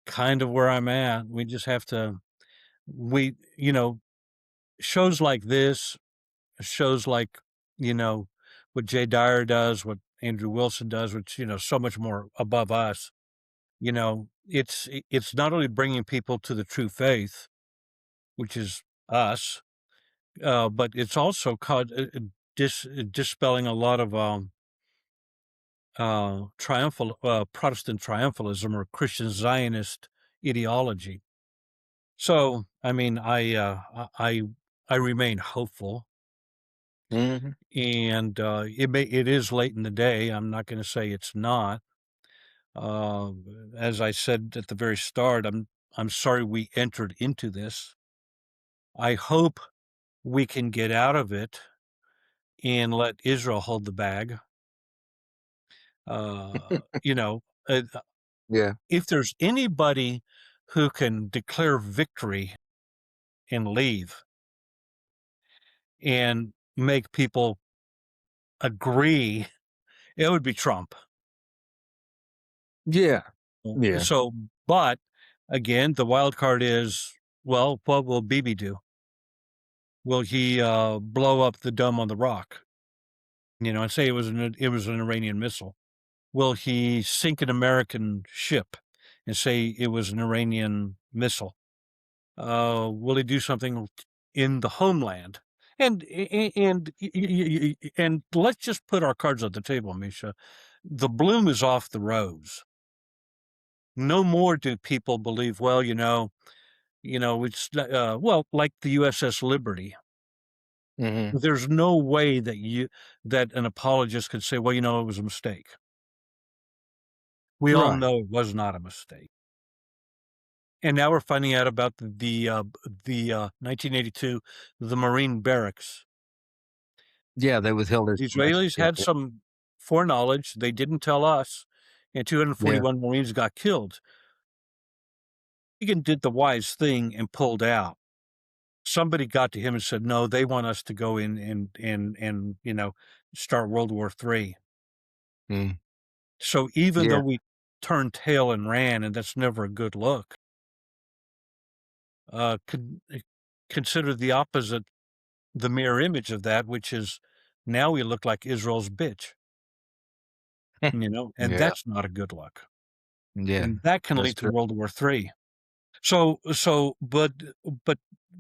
kind of where I'm at. We just have to we shows like this, shows like you know what Jay Dyer does, what Andrew Wilson does, which so much more above us. It's not only bringing people to the true faith, which is us, but it's also dispelling a lot of triumphal Protestant triumphalism or Christian Zionist ideology. So, I mean, I remain hopeful, Mhm. and it is late in the day. I'm not going to say it's not. Uh, as I said at the very start, I'm sorry we entered into this. I hope we can get out of it and let Israel hold the bag. You know, Yeah. if there's anybody who can declare victory and leave and make people agree, it would be Trump. Yeah. Yeah. So, but again, the wild card is, well, what will Bibi do? Will he blow up the dome on the rock? And say it was an Iranian missile. Will he sink an American ship and say it was an Iranian missile? Will he do something in the homeland? And let's just put our cards on the table, Misha. The bloom is off the rose. No more do people believe, well, it's like the USS Liberty. Mhm. There's no way that an apologist could say, well, it was a mistake. We all Right. know it was not a mistake. And now we're finding out about the 1982, the Marine barracks. Yeah, they withheld The information. Israelis Yeah. had some foreknowledge. They didn't tell us, and Yeah. 241 Marines got killed. Reagan did the wise thing and pulled out. Somebody got to him and said, "No, they want us to go in and start World War III." Mm. So even though Yeah. we turned tail and ran, and that's never a good look, could consider the opposite, the mirror image of that, which is now we look like Israel's bitch, and Yeah. that's not a good look, Yeah. and that can That's lead to true. World War III.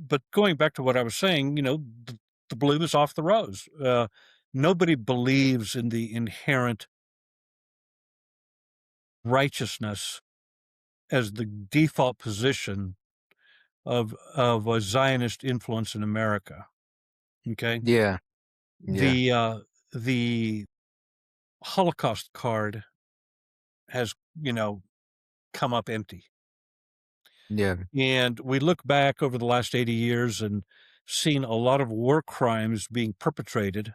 But going back to what I was saying, the bloom is off the rose. Nobody believes in the inherent righteousness as the default position of a Zionist influence in America. Okay, Yeah. Yeah. the Holocaust card has come up empty, Yeah. and we look back over the last 80 years and seen a lot of war crimes being perpetrated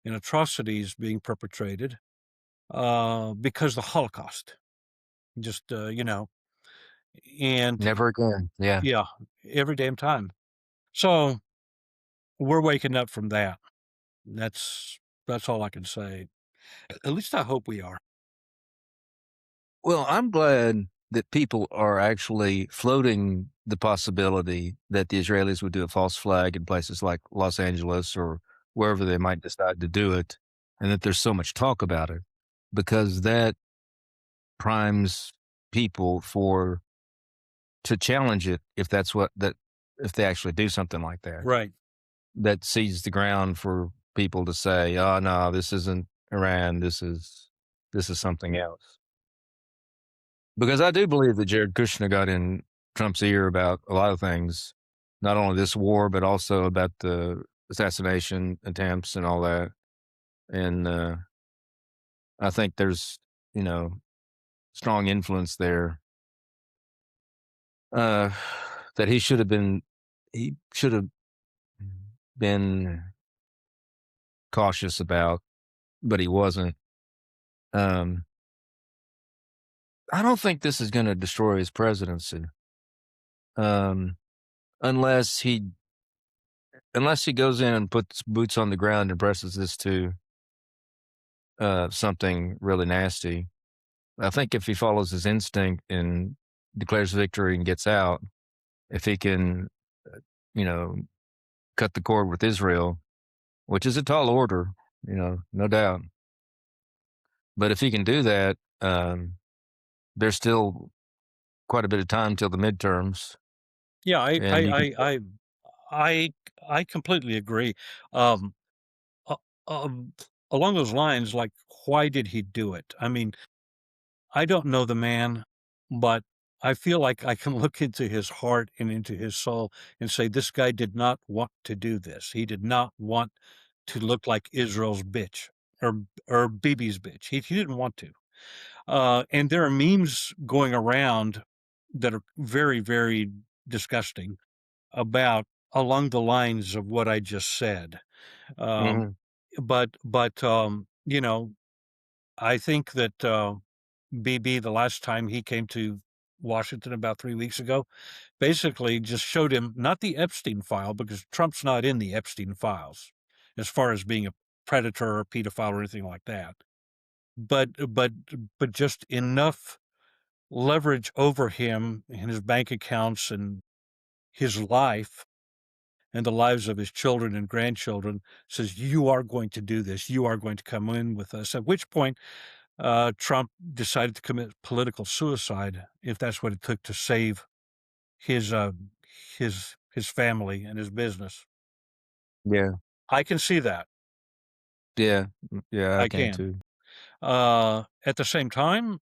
and atrocities being perpetrated because the Holocaust. Just and Never again. Yeah. yeah, every damn time. So we're waking up from that. That's all I can say. At least I hope we are. Well, I'm glad that people are actually floating the possibility that the Israelis would do a false flag in places like Los Angeles or wherever they might decide to do it, and that there's so much talk about it, because that primes people for to challenge it if that's what that if they actually do something like that. Right. That seeds the ground for people to say, "Oh no, this isn't Iran. This is something else." Because I do believe that Jared Kushner got in Trump's ear about a lot of things, not only this war, but also about the assassination attempts and all that. And I think there's, you know, strong influence there uh, that he should have been cautious about, but he wasn't. Um, I don't think this is going to destroy his presidency, um, unless he goes in and puts boots on the ground and presses this to something really nasty. I think if he follows his instinct and declares victory and gets out, if he can, you know, cut the cord with Israel, which is a tall order, no doubt. But if he can do that, there's still quite a bit of time till the midterms, Yeah, and you can. I I completely agree. Um, uh, um, Along those lines, like, why did he do it? I mean, I don't know the man, but I feel like I can look into his heart and into his soul and say this guy did not want to do this. He did not want to look like Israel's bitch or Bibi's bitch. He didn't want to. And there are memes going around that are very, very disgusting about along the lines of what I just said. Um, Mhm. but I think that BB, the last time he came to Washington about 3 weeks ago, basically just showed him not the Epstein file, because Trump's not in the Epstein files as far as being a predator or pedophile or anything like that. But just enough leverage over him and his bank accounts and his life and the lives of his children and grandchildren, says, you are going to do this. You are going to come in with us. At which point, Trump decided to commit political suicide, if that's what it took to save his his family and his business. Yeah, I can see that. yeah, yeah. I I can can. too. At the same time,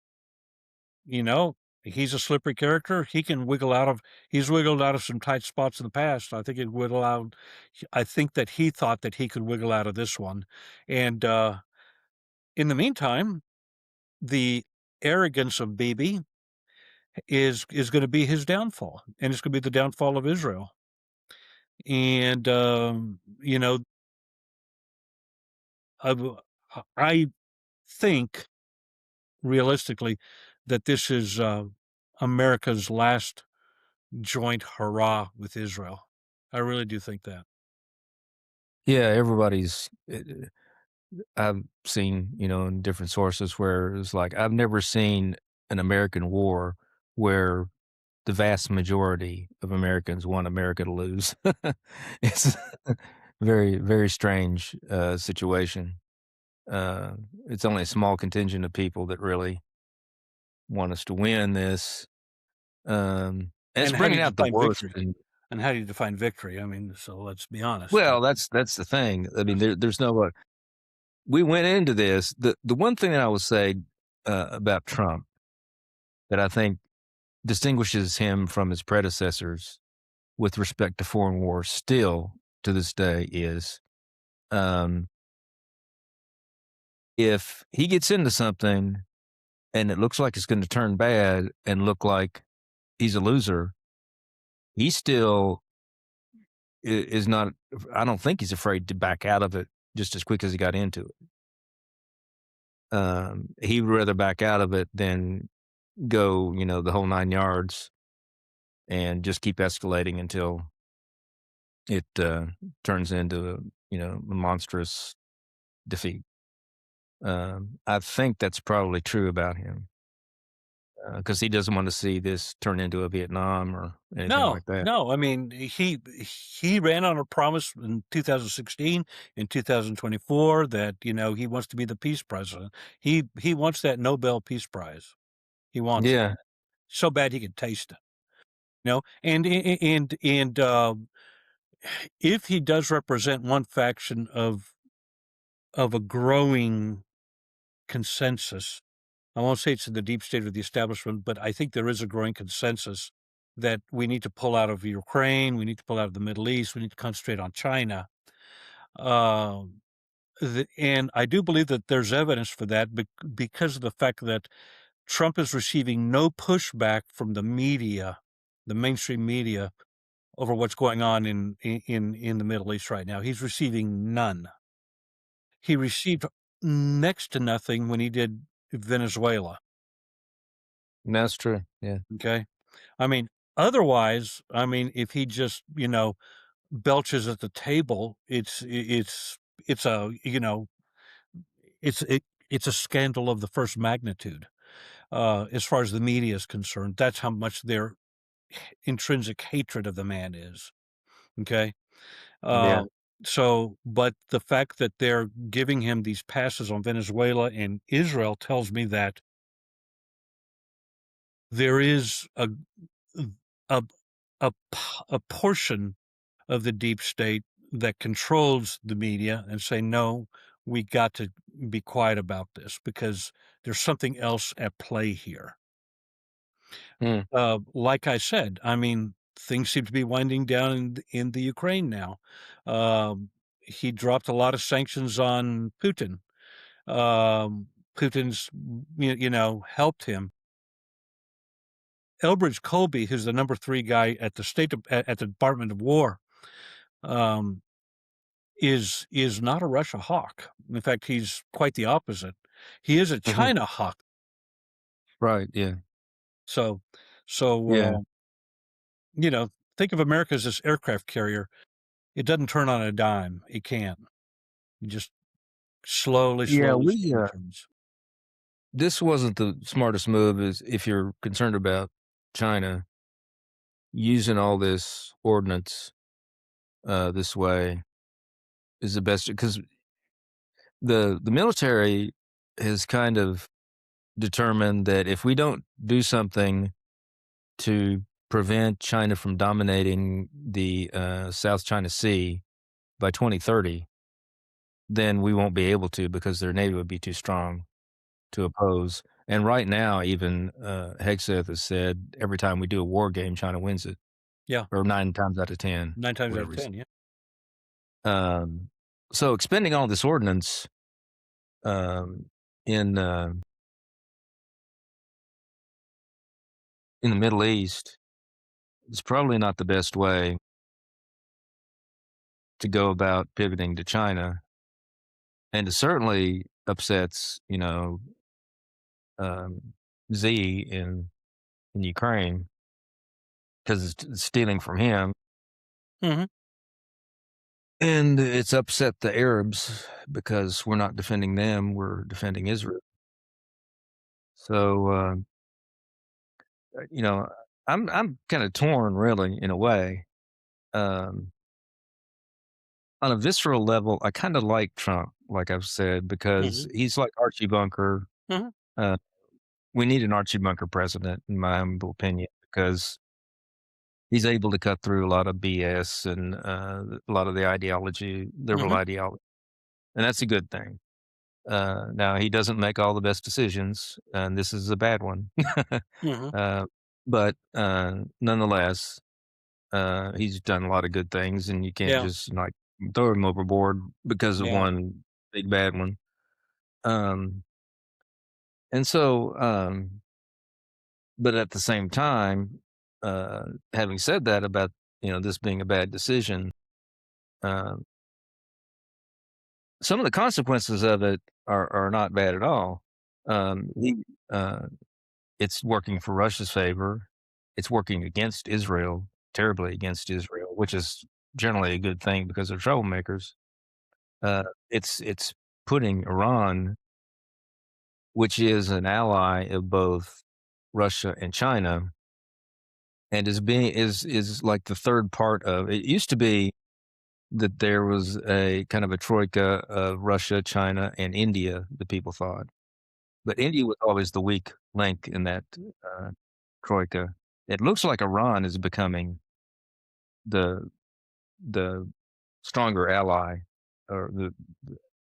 you know, he's a slippery character. He can wiggle out of. He's wiggled out of some tight spots in the past. I think it wiggle out. I think that he thought that he could wiggle out of this one, and in the meantime, the arrogance of Bibi is going to be his downfall, and it's going to be the downfall of Israel. And I, w- I think realistically that this is America's last joint hurrah with Israel. I really do think that. Yeah, I've seen, in different sources where it's like I've never seen an American war where the vast majority of Americans want America to lose. It's very, very strange situation. Uh, it's only a small contingent of people that really want us to win this. And it's And how do bringing you out the define worst. victory? And how do you define victory? I mean, so let's be honest. Well, that's the thing. I mean, there's no we went into this. The one thing that I would say about Trump that I think distinguishes him from his predecessors with respect to foreign wars still to this day is um, if he gets into something and it looks like it's going to turn bad and look like he's a loser, he still is not. I don't think he's afraid to back out of it just as quick as he got into it. He would rather back out of it than go, the whole 9 yards and just keep escalating until it turns into a monstrous defeat. I think that's probably true about him because he doesn't want to see this turn into a Vietnam or anything No, like that. no. I mean, he ran on a promise in 2016, in 2024, that he wants to be the peace president. He wants that Nobel Peace Prize. He wants it Yeah, so bad he could taste it. If he does represent one faction of a growing consensus, I won't say it's in the deep state of the establishment, but I think there is a growing consensus that we need to pull out of Ukraine, we need to pull out of the Middle East, we need to concentrate on China. Um, and I do believe that there's evidence for that because of the fact that Trump is receiving no pushback from the media, the mainstream media, over what's going on in the Middle East right now. He's receiving none. He received next to nothing when he did Venezuela. That's true. Yeah. Okay. I mean, otherwise, I mean, if he just, belches at the table, it's a, it's, it, it's a scandal of the first magnitude. As far as the media is concerned, that's how much their intrinsic hatred of the man is. Okay. Yeah. Uh, but the fact that they're giving him these passes on Venezuela and Israel tells me that there is a a portion of the deep state that controls the media and say, no, we got to be quiet about this because there's something else at play here. Mm. Like I said, I mean, things seem to be winding down in the Ukraine now. He dropped a lot of sanctions on Putin. Um, Putin's, helped him. Elbridge Colby, who's the number 3 guy at the at the Department of War, um, is not a Russia hawk. In fact, he's quite the opposite. He is a Mhm. China hawk. Right. Yeah. So so, Yeah. you know, think of America as this aircraft carrier. It doesn't turn on a dime. It can't. It just slowly, Yeah. slowly, We, slowly turns. this wasn't the smartest move is if you're concerned about China using all this ordnance, this way is the best because the military has kind of determined that if we don't do something to prevent China from dominating the South China Sea by 2030, then we won't be able to because their navy would be too strong to oppose. And right now, even Hegseth has said every time we do a war game, China wins it, Yeah, or 9 times out of 10, 9 times out of whatever. 10, yeah. Um, so expending all this ordnance um, in uh, in the Middle East is probably not the best way to go about pivoting to China, and it certainly upsets um, Z in Ukraine because it's stealing from him, Mhm, and it's upset the Arabs because we're not defending them; we're defending Israel. So you know, I'm kind of torn, really, in a way. Um, on a visceral level, I kind of like Trump, like I've said, because mhm, he's like Archie Bunker. mhm, Uh, we need an Archie Bunker president, in my humble opinion, because he's able to cut through a lot of BS and a lot of the ideology, liberal mhm, ideology, and that's a good thing. Now he doesn't make all the best decisions, and this is a bad one. mhm. uh, but nonetheless, he's done a lot of good things, and you can't Yeah, just like throw him overboard because of yeah. one big bad one. Um, and so, but at the same time, having said that about this being a bad decision, um, some of the consequences of it are not bad at all. Uh, it's working for Russia's favor. It's working against Israel, terribly against Israel, which is generally a good thing because they're troublemakers. It's putting Iran, which is an ally of both Russia and China, and is like the third part of it. Used to be that there was a kind of a troika of Russia, China, and India. The people thought, but India was always the weak link in that uh, troika. It looks like Iran is becoming the the stronger ally, or the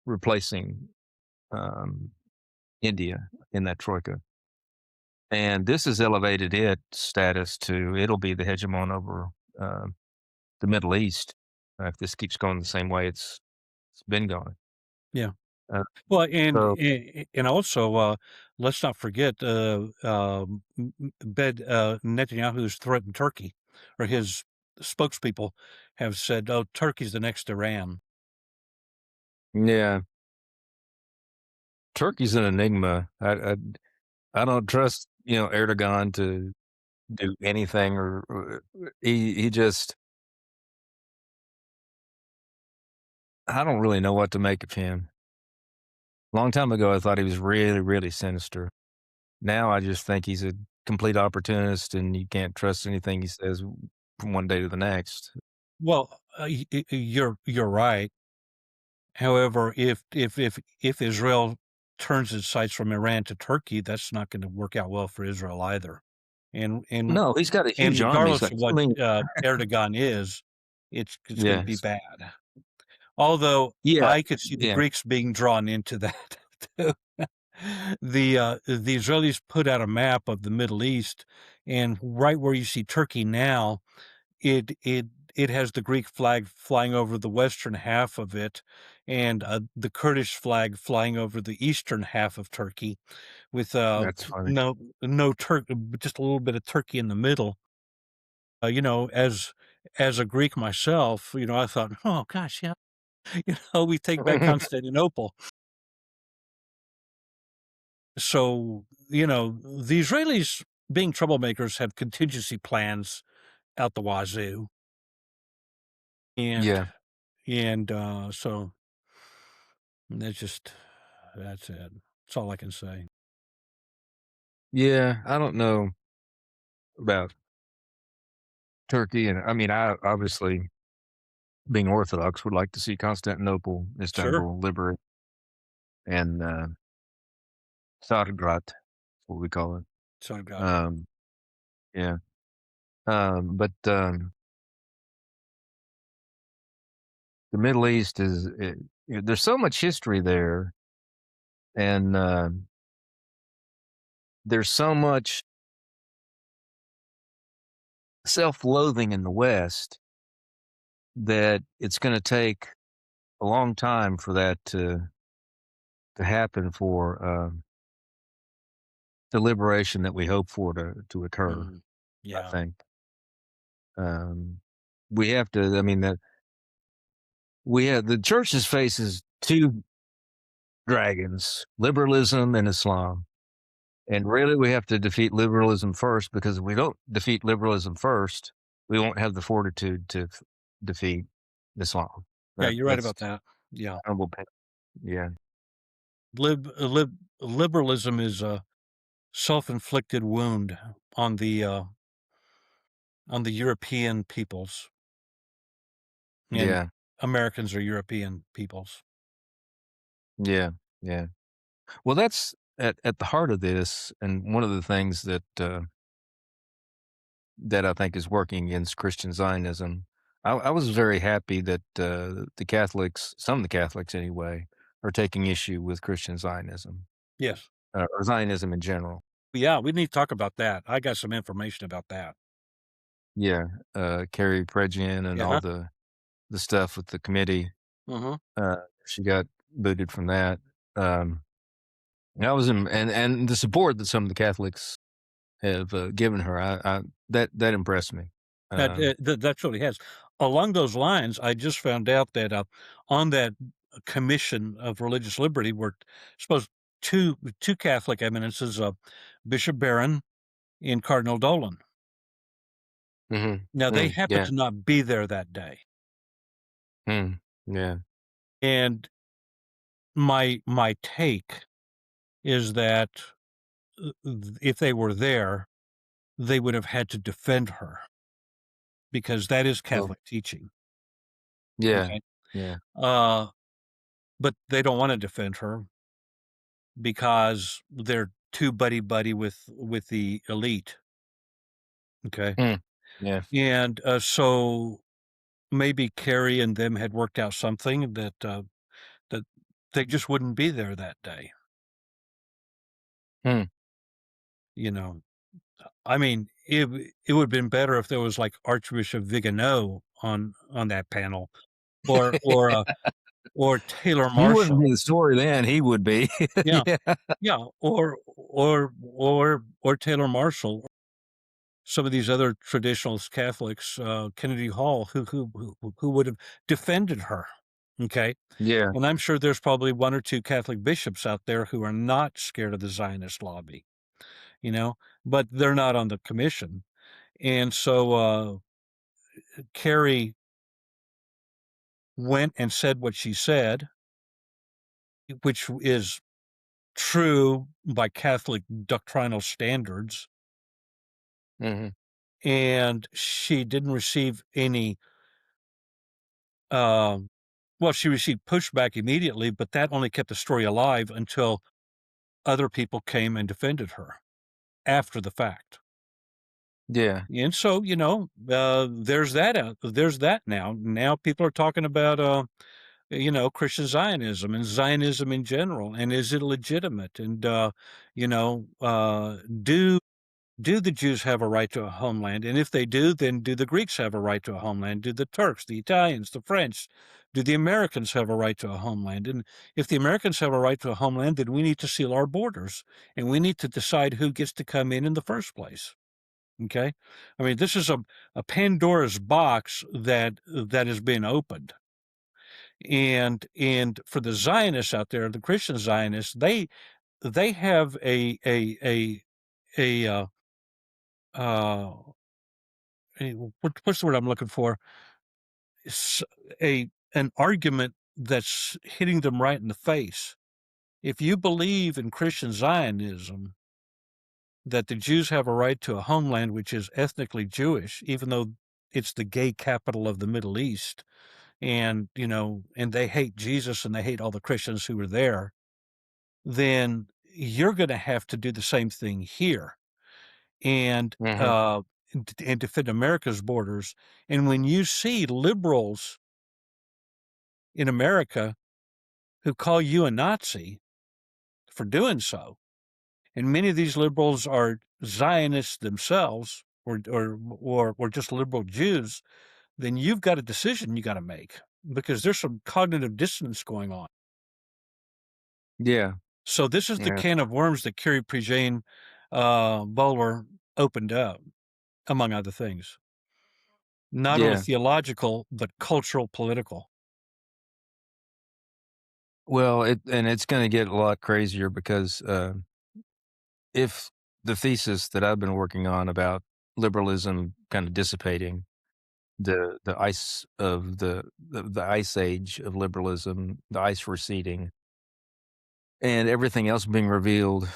replacing um, India in that troika. and this has elevated its status to it'll be the hegemon over uh, the Middle East if this keeps going the same way it's been going. Yeah. Uh, Well, so and also, let's not forget, Netanyahu's threatened Turkey, or his spokespeople have said, "Oh, Turkey's the next Iran." yeah, Turkey's an enigma. I don't trust Erdogan to do anything or he just I don't really know what to make of him. Long time ago, I thought he was really, really sinister. Now I just think he's a complete opportunist, and you can't trust anything he says from one day to the next. Well, you're right. However, if Israel turns its sights from Iran to Turkey, that's not going to work out well for Israel either. And and No, he's got a and huge army. He's regardless got of what 2,000,000. Erdogan is, it's going to be Yes. bad. Although Yeah, I could see the yeah, Greeks being drawn into that too. The Israelis put out a map of the Middle East, and right where you see Turkey now, it it it has the Greek flag flying over the western half of it, and the Kurdish flag flying over the eastern half of Turkey, with that's funny. no Turk, just a little bit of Turkey in the middle. As a Greek myself, I thought, oh gosh, yeah, we take back Constantinople. So, the Israelis, being troublemakers, have contingency plans out the wazoo, and Yeah, so that's it. That's all I can say. yeah, I don't know about Turkey, and I mean, I obviously, being Orthodox, would like to see Constantinople, Sure. Istanbul liberated, and, Tsargrad, what we call it. So God, yeah. Um, yeah, but, the Middle East there's so much history there, and, there's so much self-loathing in the West that it's gonna take a long time for that to happen for, the liberation that we hope for to occur, Mm, I yeah. think. Um, we have to I mean, the church's faces 2 dragons, liberalism and Islam. And really, we have to defeat liberalism first because if we don't defeat liberalism first, we won't have the fortitude to defeat Islam. Yeah, you're right That's about that. Yeah. humble opinion. Yeah, Liberalism is a self-inflicted wound on the European peoples, and yeah, Americans are European peoples. yeah, yeah. Well, that's at the heart of this, and one of the things that I think is working against Christian Zionism. I was very happy that the Catholics, some of the Catholics anyway, are taking issue with Christian Zionism Yes. or Zionism in general. Yeah, we need to talk about that. I got some information about that. Yeah, Carrie Prejean and all Yeah. the stuff with the committee. Mhm. She got booted from that. Um, I was in, and the support that some of the Catholics have given her, that impressed me. Um, That's what he has. Along those lines, I just found out that, on that commission of religious liberty were supposed two Catholic eminences, Bishop Barron and Cardinal Dolan. Now, they happened yeah, to not be there that day, yeah, and my take is that, if they were there, they would have had to defend her, because that is well, Catholic teaching, yeah, okay? yeah, Uh, but they don't wanna defend her because they're too buddy-buddy with the elite, okay? mm, yeah, And, so maybe Carrie and them had worked out something that they just wouldn't be there that day. mm. you know, I mean, it would have been better if there was, like, Archbishop Vigano on that panel or or Taylor You wouldn't be Marshall. the story then, he would be. Yeah, Yeah. yeah, or Taylor Marshall, some of these other traditionalist Catholics, Kennedy Hall, who would have defended her, okay? Yeah. And I'm sure there's probably 1 or 2 Catholic bishops out there who are not scared of the Zionist lobby, you know, but they're not on the commission. And so, Carrie went and said what she said, which is true by Catholic doctrinal standards, Mhm. and she didn't receive any, um well, she received pushback immediately, but that only kept the story alive until other people came and defended her after the fact. Yeah. And so, there's that now. Now people are talking about, Christian Zionism and Zionism in general, and is it legitimate? And, you know, do the Jews have a right to a homeland? And if they do, then do the Greeks have a right to a homeland? Do the Turks, the Italians, the French, do the Americans have a right to a homeland? And if the Americans have a right to a homeland, then we need to seal our borders and we need to decide who gets to come in the first place. Okay. I mean, this is a Pandora's box that has been opened. And for the Zionists out there, the Christian Zionists, they have a uh what's the word I'm looking for? S- an argument that's hitting them right in the face. If you believe in Christian Zionism, that the Jews have a right to a homeland which is ethnically Jewish, even though it's the gay capital of the Middle East, and and they hate Jesus and they hate all the Christians who were there, then you're going to have to do the same thing here and Mhm. and defend America's borders. And when you see liberals in America who call you a Nazi for doing so, and many of these liberals are Zionists themselves, or just liberal Jews, then you've got a decision you got to make because there's some cognitive dissonance going on. Yeah. So this is the Yeah. can of worms that Kerry Prijane Bowler opened up, among other things. Not only Yeah. theological, but cultural, political. Well, it's gonna get a lot crazier because, if the thesis that I've been working on about liberalism kinda dissipating, the ice of the ice age of liberalism, the ice receding, and everything else being revealed,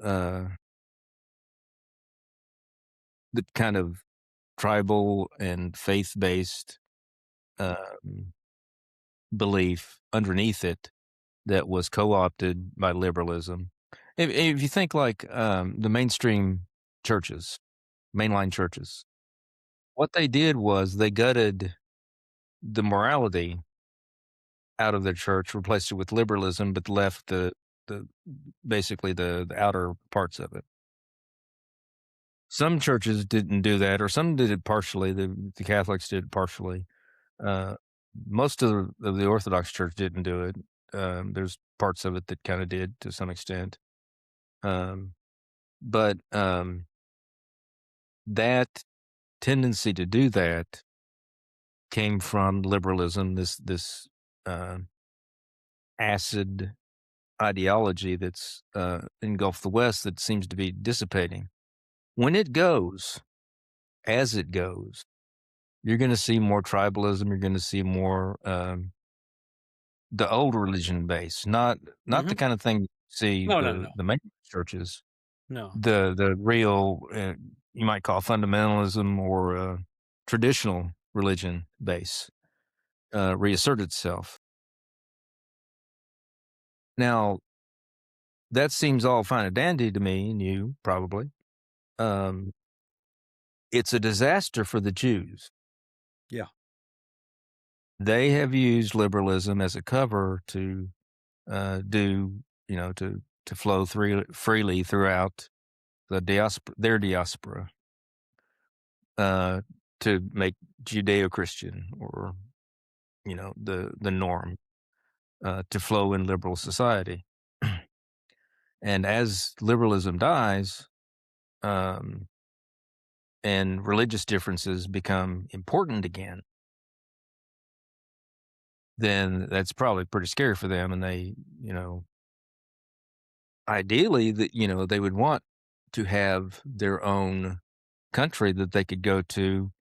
uh, the kind of tribal and faith-based, um, belief underneath it that was co-opted by liberalism. If you think like, the mainstream churches, mainline churches, what they did was they gutted the morality out of their church, replaced it with liberalism, but left the basically the outer parts of it. Some churches didn't do that, or some did it partially. The Catholics did it partially. Uh, most of the Orthodox Church didn't do it. There's parts of it that kind of did to some extent. Um, but that tendency to do that came from liberalism, this uh, acid ideology that's engulfed the West that seems to be dissipating. When it goes, as it goes, you're going to see more tribalism. You're going to see more the old religion base, not the Mhm. kind of thing you see No, no, no, the main churches, no. the real you might call fundamentalism or traditional religion base reassert itself. Now that seems all fine and dandy to me and you probably. Um, it's a disaster for the Jews. Yeah. They have used liberalism as a cover to do to flow freely throughout their diaspora, uh, to make Judeo-Christian or, the norm, to flow in liberal society. And as liberalism dies, um, and religious differences become important again, then that's probably pretty scary for them. And they, ideally, they would want to have their own country that they could go to,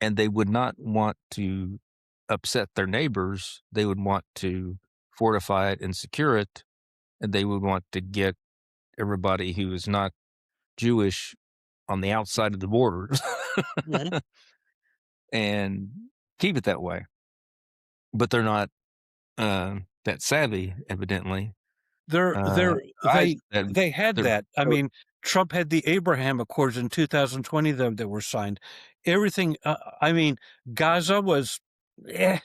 and they would not want to upset their neighbors. They would want to fortify it and secure it, and they would want to get everybody who is not Jewish on the outside of the borders Mhm. and keep it that way. But they're not that savvy, evidently. They're Uh, they're I they that they had they're that. I mean, Trump had the Abraham Accords in 2020 that were signed. Everything, I mean, Gaza eh,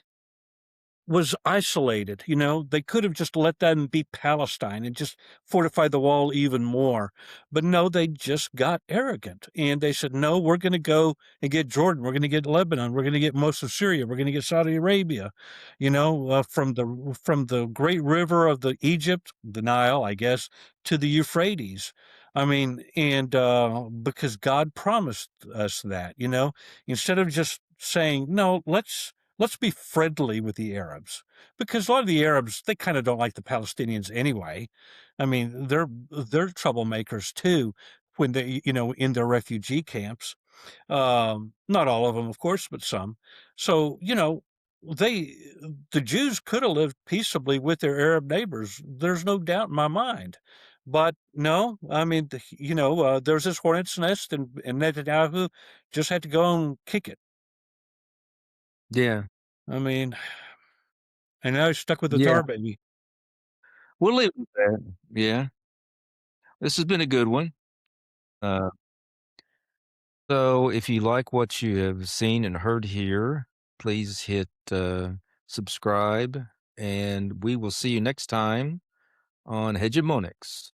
was isolated, they could have just let them be Palestine and just fortified the wall even more. But no, they just got arrogant and they said, no, we're going to go and get Jordan. We're going to get Lebanon. We're going to get most of Syria. We're going to get Saudi Arabia, from the great river of the Egypt, the Nile, I guess, to the Euphrates. I mean, and because God promised us that, instead of just saying, no, let's be friendly with the Arabs, because a lot of the Arabs, they kind of don't like the Palestinians anyway. I mean, they're troublemakers too when they, in their refugee camps. Not all of them, of course, but some. So, they the Jews could have lived peaceably with their Arab neighbors. There's no doubt in my mind. But no, I mean, there's this hornet's nest, and Netanyahu just had to go and kick it. Yeah, I mean, and now he's stuck with the yeah. tar baby. We'll leave it at that. Yeah, this has been a good one. Uh, so if you like what you have seen and heard here, please hit subscribe, and we will see you next time on Hegemonix.